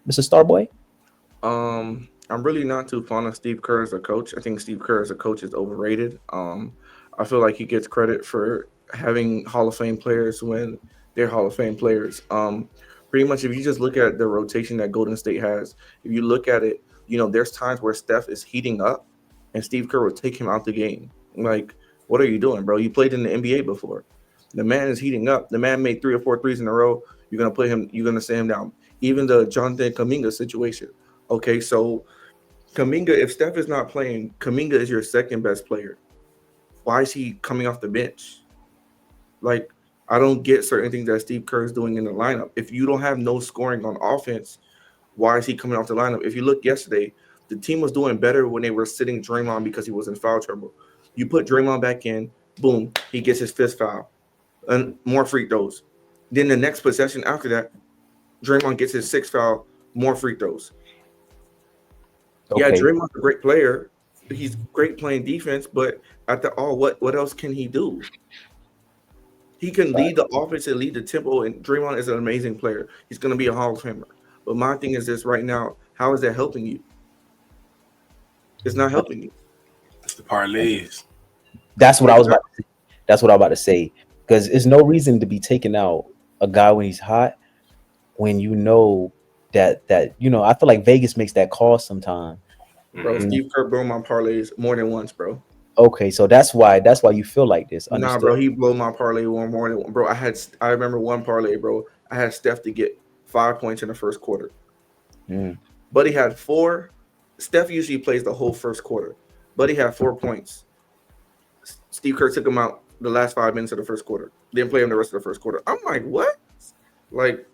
Mr. Starboy? I'm really not too fond of Steve Kerr as a coach. I think Steve Kerr as a coach is overrated. I feel like he gets credit for having Hall of Fame players when they're Hall of Fame players. Pretty much, if you just look at the rotation that Golden State has, if you look at it, there's times where Steph is heating up, and Steve Kerr will take him out the game. Like, what are you doing, bro? You played in the NBA before. The man is heating up. The man made 3 or 4 threes in a row. You're gonna put him. You're gonna send him down. Even the Jonathan Kuminga situation. Okay, so Kuminga, if Steph is not playing, Kuminga is your second best player. Why is he coming off the bench? Like, I don't get certain things that Steve Kerr is doing in the lineup. If you don't have no scoring on offense, why is he coming off the lineup? If you look yesterday, the team was doing better when they were sitting Draymond because he was in foul trouble. You put Draymond back in, boom, he gets his 5th foul. And more free throws. Then the next possession after that, Draymond gets his 6th foul, more free throws. Okay. Yeah, Draymond's a great player. He's great playing defense, but what else can he do? He can lead the offense and lead the tempo, and Draymond is an amazing player. He's going to be a Hall of Famer. But my thing is this right now, how is that helping you? It's not helping you. It's the parlays. That's what I was about to say. Because there's no reason to be taking out a guy when he's hot, when you know that I feel like Vegas makes that call sometime. Bro, Steve Kerr blew my parlays more than once, bro. Okay, so that's why you feel like this. Understood? Nah, bro, he blew my parlay more than one. Bro, I remember one parlay, bro. I had Steph to get 5 points in the first quarter. Buddy had 4. Steph usually plays the whole first quarter. Buddy had 4 points. Steve Kerr took him out the last 5 minutes of the first quarter. Didn't play him the rest of the first quarter. I'm like, what? Like,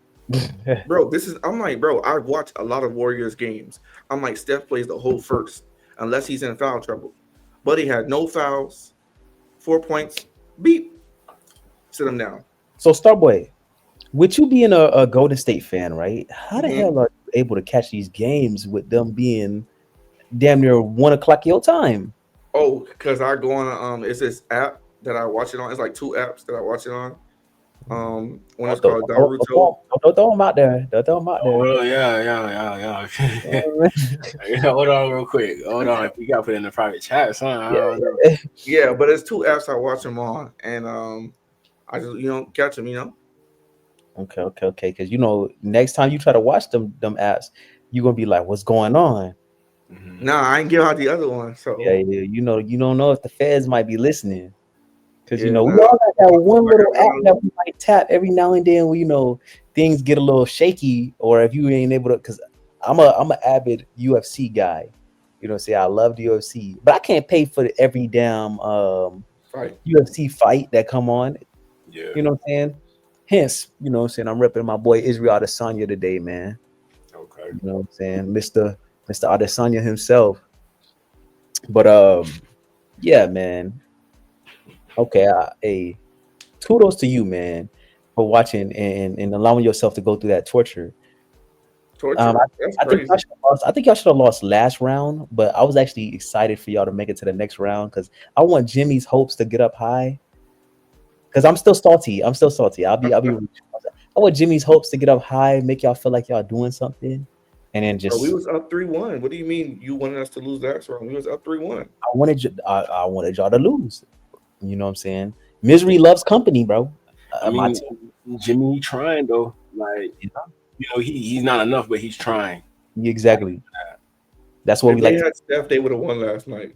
bro, I've watched a lot of Warriors games. I'm like, Steph plays the whole first unless he's in foul trouble. Buddy had no fouls, 4 points, beep, sit him down. So, Starboy, with you being a Golden State fan, right? How the hell are you able to catch these games with them being damn near 1 o'clock your time? Oh, because I go on it's this app that I watch it on. It's like 2 apps that I watch it on. One is called Naruto. Don't throw them out there. Oh, yeah. Hold on real quick. Hold on. If we got to put in the private chat, son. Yeah, but it's 2 apps I watch them on. And I just, catch them, Okay. Because, next time you try to watch them apps, you're going to be like, what's going on? Nah, I ain't give out the other one. So yeah, you don't know if the feds might be listening. Because, we all got that one little app that we might tap every now and then when, things get a little shaky, or if you ain't able to, because I'm an avid UFC guy. Say I love the UFC, but I can't pay for every damn UFC fight that come on. Yeah. You know what I'm saying? Hence, I'm repping my boy Israel Adesanya today, man. Okay. You know what I'm saying? Mr. Adesanya himself. But yeah, man. Okay, kudos to you, man, for watching and allowing yourself to go through that torture. I think y'all should have lost last round, but I was actually excited for y'all to make it to the next round because I want Jimmy's hopes to get up high. Because I'm still salty. I'll be. I want Jimmy's hopes to get up high, make y'all feel like y'all doing something, and then just. We was up 3-1. What do you mean you wanted us to lose last round? We was up 3-1. I wanted y'all to lose. You know what I'm saying? Misery loves company, bro. Jimmy trying though. Like, he's not enough, but he's trying. Exactly. That's what if we they like. had Steph, they would have won last night.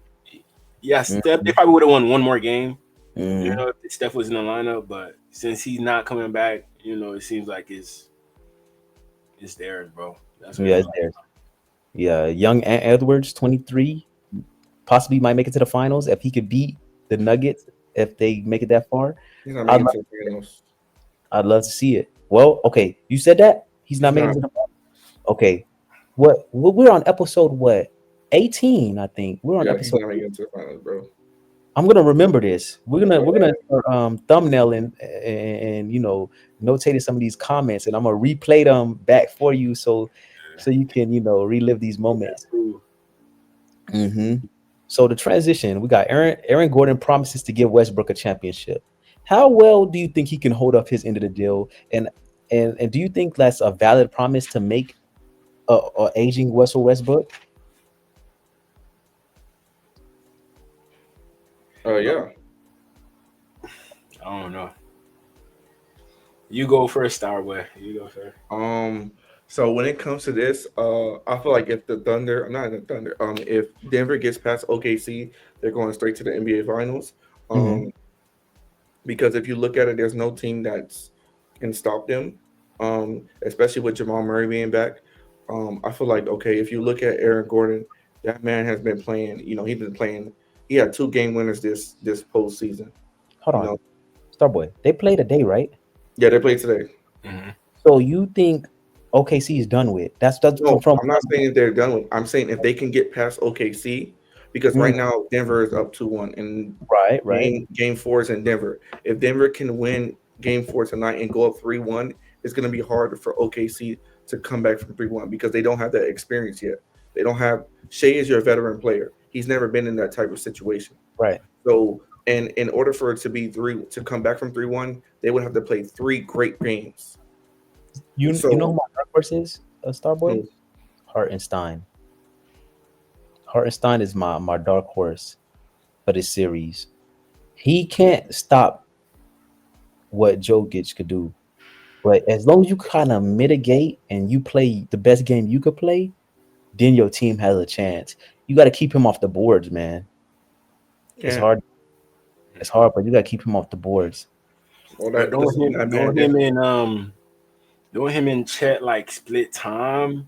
Yeah, Steph. They probably would have won one more game. Mm-hmm. If Steph was in the lineup, but since he's not coming back, it seems like it's theirs, bro. That's what It's theirs. Yeah, young Edwards, 23, possibly might make it to the finals if he could beat the Nuggets if they make it that far. He's not making it to the finals. I'd love to see it. Well, okay, you said that he's not making it to the finals. Okay, what we're on episode 18, I think. We're on episode. He's not making it to the finals, bro. I'm gonna remember this. We're gonna thumbnailing and notating some of these comments, and I'm gonna replay them back for you so you can relive these moments. Mm-hmm. So the transition, we got Aaron Gordon promises to give Westbrook a championship. How well do you think he can hold up his end of the deal? And do you think that's a valid promise to make a aging Russell Westbrook? Yeah. I don't know. You go first, Starboy. You go first. So when it comes to this, I feel like if if Denver gets past OKC, they're going straight to the NBA Finals. Because if you look at it, there's no team that can stop them. Especially with Jamal Murray being back. I feel like if you look at Aaron Gordon, that man has been playing. He's been playing. He had 2 game winners this postseason. Hold on, Starboy. They play today, right? Yeah, they played today. Mm-hmm. So you think OKC is done with? That's no, I'm not saying if they're done with. I'm saying if they can get past OKC, because right now Denver is up 2-1, and game 4 is in Denver. If Denver can win game 4 tonight and go up 3-1, it's going to be harder for OKC to come back from 3-1 because they don't have that experience yet. They don't have Shea is your veteran player. He's never been in that type of situation. Right. So, and in order for it to be to come back from 3-1, they would have to play 3 great games. You know who my dark horse is, Starboy? Hartenstein. Hartenstein is my dark horse for this series. He can't stop what Jokic could do. But as long as you kind of mitigate and you play the best game you could play, then your team has a chance. You got to keep him off the boards, man. Yeah. It's hard. It's hard, but you got to keep him off the boards. Well, doing him and Chet like split time,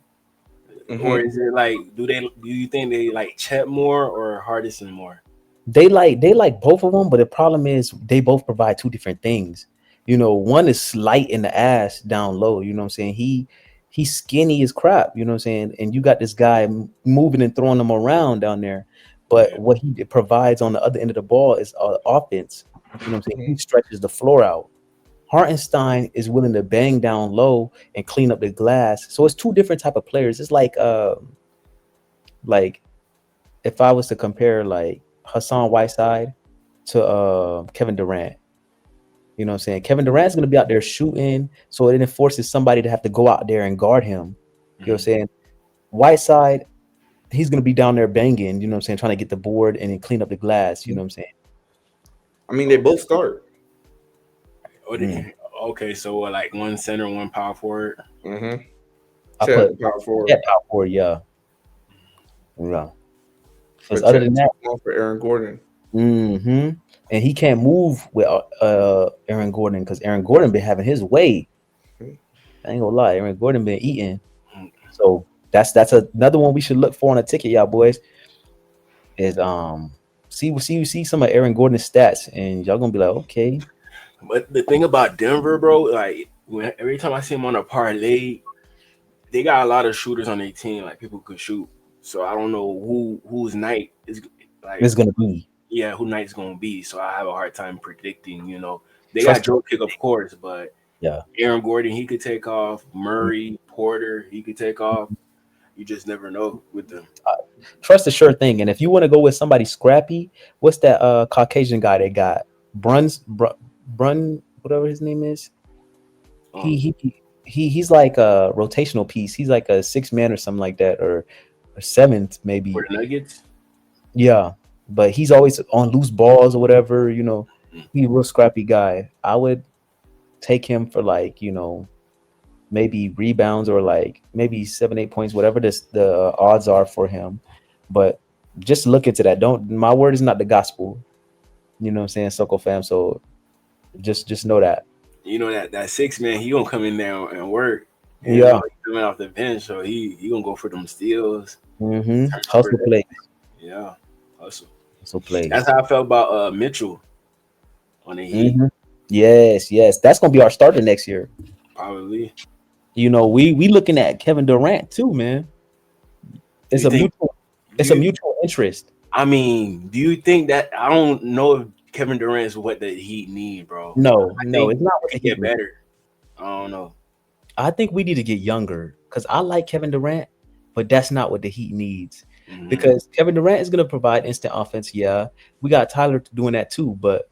or is it like do you think they like Chet more or Hardison more? They like both of them, but the problem is they both provide 2 different things. One is slight in the ass down low. You know what I'm saying? He's skinny as crap. You know what I'm saying? And you got this guy moving and throwing them around down there. But what he provides on the other end of the ball is offense. You know what I'm saying? He stretches the floor out. Hartenstein is willing to bang down low and clean up the glass. So it's 2 different type of players. It's like if I was to compare like Hassan Whiteside to Kevin Durant. You know what I'm saying? Kevin Durant's going to be out there shooting, so it forces somebody to have to go out there and guard him. You know what I'm saying? Whiteside, he's going to be down there banging, you know what I'm saying, trying to get the board and then clean up the glass, you know what I'm saying? I mean, they both start. Okay, so like one center, one power forward. I put power forward. Yeah, power forward, yeah. Because other than that, for Aaron Gordon. And he can't move with Aaron Gordon because Aaron Gordon been having his way. I ain't gonna lie, Aaron Gordon been eating. So that's another one we should look for on a ticket, y'all boys. Is see some of Aaron Gordon's stats, and y'all gonna be like, okay. But the thing about Denver, bro, like every time I see him on a parlay, they got a lot of shooters on their team. Like people could shoot. So I don't know whose night is like it's gonna be. Yeah, who night's gonna be. So I have a hard time predicting. They got Joe Kick, of course, but Aaron Gordon, he could take off. Murray, Porter, he could take off. You just never know with them. Trust a sure thing. And if you want to go with somebody scrappy, what's that Caucasian guy they got? Brun, whatever his name is. He's like a rotational piece. He's like a 6 man or something like that, or 7th maybe. For the Nuggets. Yeah, but he's always on loose balls or whatever. He's a real scrappy guy. I would take him for like maybe rebounds, or like maybe 7-8 points, whatever the odds are for him. But just look into that. Don't My word is not the gospel. You know what I'm saying, Suckle fam. So just know that. You know that 6 man, he gonna come in there and work. And Yeah. he coming off the bench, so he gonna go for them steals. Hustle plays. Yeah, hustle. Hustle plays. That's how I felt about Mitchell on the Heat. Yes, that's gonna be our starter next year. Probably. You know, we looking at Kevin Durant too, man. It's a mutual interest. I mean, do you think that, I don't know if Kevin Durant is what the Heat need, bro? No, I it's think not what he the Heat get better. I don't know. I think we need to get younger, because I like Kevin Durant, but that's not what the Heat needs. Because Kevin Durant is going to provide instant offense. Yeah, we got Tyler doing that too. But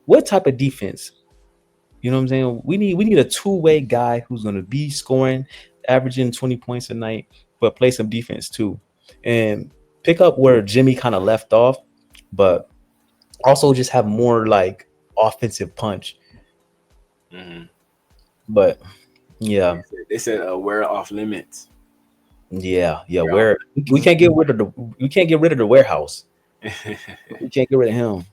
what type of defense? You know what I'm saying? We need a two-way guy who's going to be scoring, averaging 20 points a night, but play some defense too, and pick up where Jimmy kind of left off, but also just have more like offensive punch. But yeah, they said we're off limits. Yeah. Where we can't get rid of the warehouse. We can't get rid of him.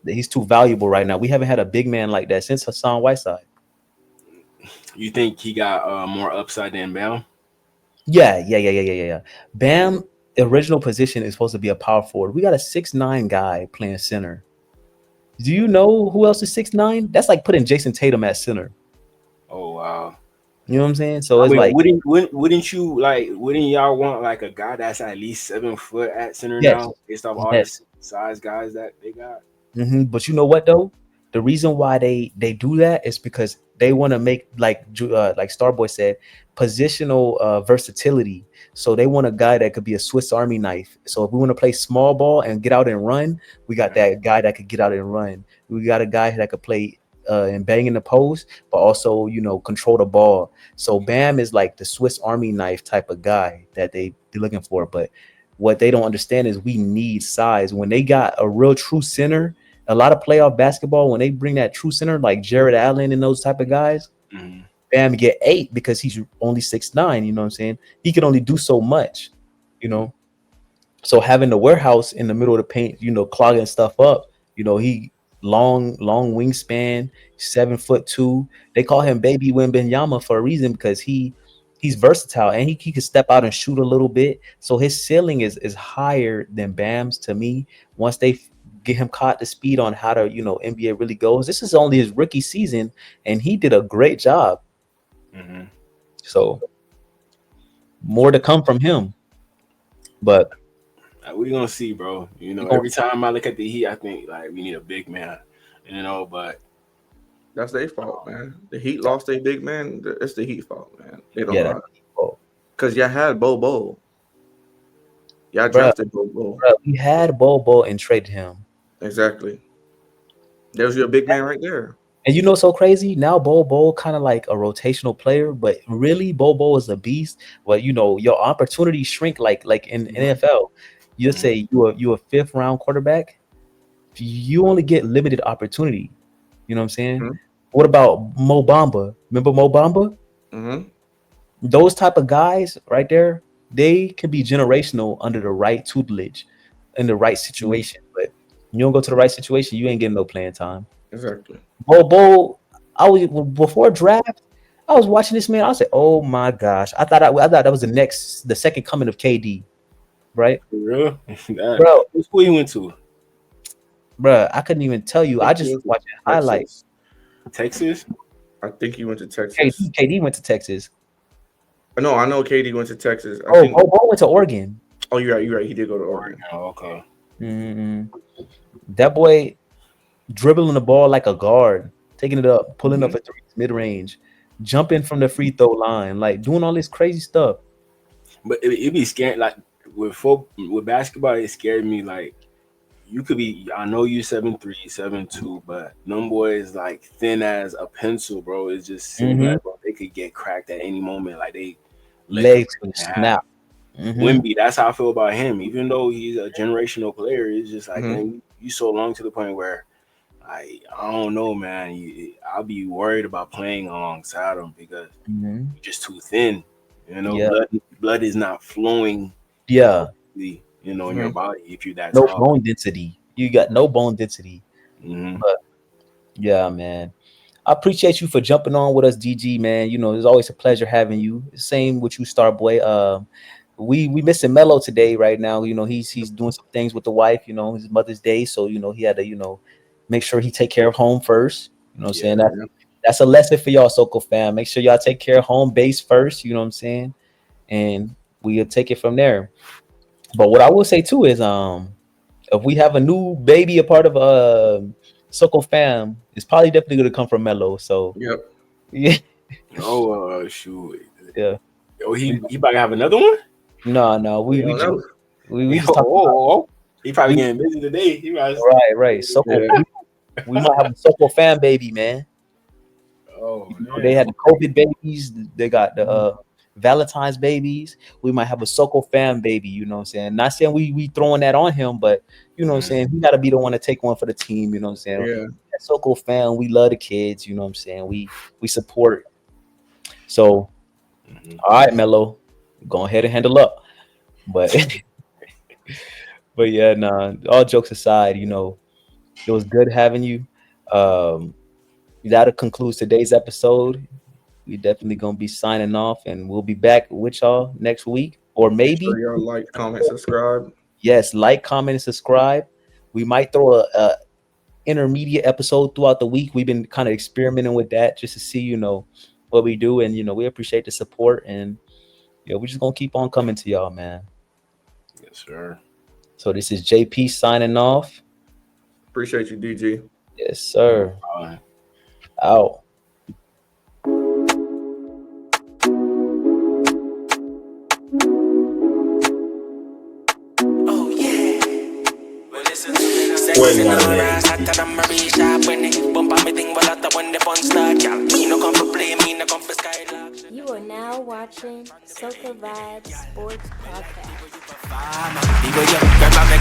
He's too valuable right now. We haven't had a big man like that since Hassan Whiteside. You think he got more upside than Bam? Yeah. Bam, original position is supposed to be a power forward. We got a 6'9" guy playing center. Do you know who else is 6'9"? That's like putting Jason Tatum at center. Oh wow. You know what I'm saying? So it's like, wouldn't y'all want like a guy that's at least 7 foot at center now, based off all the size guys that they got? But you know what though? The reason why they do that is because they want to make, like Starboy said, positional versatility. So they want a guy that could be a Swiss Army knife. So if we want to play small ball and get out and run, we got that guy that could get out and run. We got a guy that could play and bang in the post, but also, you know, control the ball. So Bam is like the Swiss Army knife type of guy that they're looking for. But what they don't understand is we need size. When they got a real true center, a lot of playoff basketball, when they bring that true center like Jared Allen and those type of guys, Bam get 8 because he's only 6'9". You know what I'm saying? He can only do so much, you know. So having the warehouse in the middle of the paint, you know, clogging stuff up, you know, he long wingspan, 7'2". They call him Baby Wembanyama for a reason, because he's versatile and he can step out and shoot a little bit. So his ceiling is higher than Bam's to me. Once they get him caught the speed on how to, you know, NBA really goes. This is only his rookie season and he did a great job. So more to come from him. But we're gonna see, bro. You know, every time I look at the Heat, I think like we need a big man. You know, but that's their fault, man. The Heat lost their big man. It's the Heat fault, man. They don't know. Because y'all had Bobo. Y'all drafted Bobo. We had Bobo and traded him. Exactly. There's your big man right there. And you know what's so crazy? Now Bobo kind of like a rotational player, but really Bobo is a beast. Well, you know, your opportunities shrink like in NFL. You say you a 5th round quarterback, you only get limited opportunity. You know what I'm saying? What about Mo Bamba? Remember Mo Bamba? Those type of guys right there, they can be generational under the right tutelage, in the right situation. But you don't go to the right situation, you ain't getting no playing time. Exactly. Bobo, before draft, I was watching this man. I was like, oh my gosh, I thought that was the second coming of KD, right? For real? Bro, who's school he went to? Bro, I couldn't even tell you. I just watched highlights. Texas? I think he went to Texas. KD went to Texas. No, I know KD went to Texas. Bobo went to Oregon. Oh, you're right. He did go to Oregon. Oh, okay. That boy dribbling the ball like a guard, taking it up, pulling up a 3 mid-range, jumping from the free throw line, like doing all this crazy stuff. But it be scary. Like with basketball, it scared me. Like you could be, I know you 7'3", 7'2", but them boys like thin as a pencil, bro. It's just seems like, bro, they could get cracked at any moment. Like they legs can snap. Wemby, that's how I feel about him. Even though he's a generational player, it's just like man, you so long to the point where I don't know, man. I'll be worried about playing alongside him because Mhm. you're just too thin. Yeah. Blood is not flowing Yeah. appropriately, in your body if you're that No tall. bone density. You got no bone density. Mm-hmm. But yeah, man. I appreciate you for jumping on with us, DG, man. It's always a pleasure having you. Same with you, Starboy. We missing Mello today, right now. He's doing some things with the wife. His Mother's Day, so he had to make sure he take care of home first. You know what I'm saying? That's a lesson for y'all, Soko fam. Make sure y'all take care of home base first. You know what I'm saying? And we'll take it from there. But what I will say too is, if we have a new baby, a part of Soko fam, it's probably definitely gonna come from Mello. So Yep. yeah, Oh, shoot. yeah. Oh, he about to have another one? No. We We don't just know. we just talking about He probably getting busy today. He probably, right. Soko, Yeah. we might have a Soko fan baby, man. oh They man. had the COVID babies. They got the Valentine's babies. We might have a Soko fan baby. You know what I'm saying? Not saying we throwing that on him, but you know what I'm saying. He got to be the one to take one for the team. You know what I'm saying? Yeah. Soko fan, we love the kids. You know what I'm saying? We support. So all right, Mello, go ahead and handle up. But but yeah, nah. All jokes aside, it was good having you. That concludes today's episode. We definitely gonna be signing off, and we'll be back with y'all next week, or Make maybe sure y'all like, comment, subscribe. yes, like, comment, and subscribe. We might throw a intermediate episode throughout the week. We've been kind of experimenting with that just to see, what we do, and we appreciate the support, and we're just gonna keep on coming to y'all, man. Yes, sir. So this is JP signing off. Appreciate you, DG. Yes, sir. Out. Oh yeah. Well, listen to me now. Wait, Sexing no, all no, right, sat on my reach sharp when they bump on me thing, well, after when the fun start, y'all. Me no come for play, me no come for skylark. You are now watching Soca Vibes Sports Podcast. People, yeah, grab my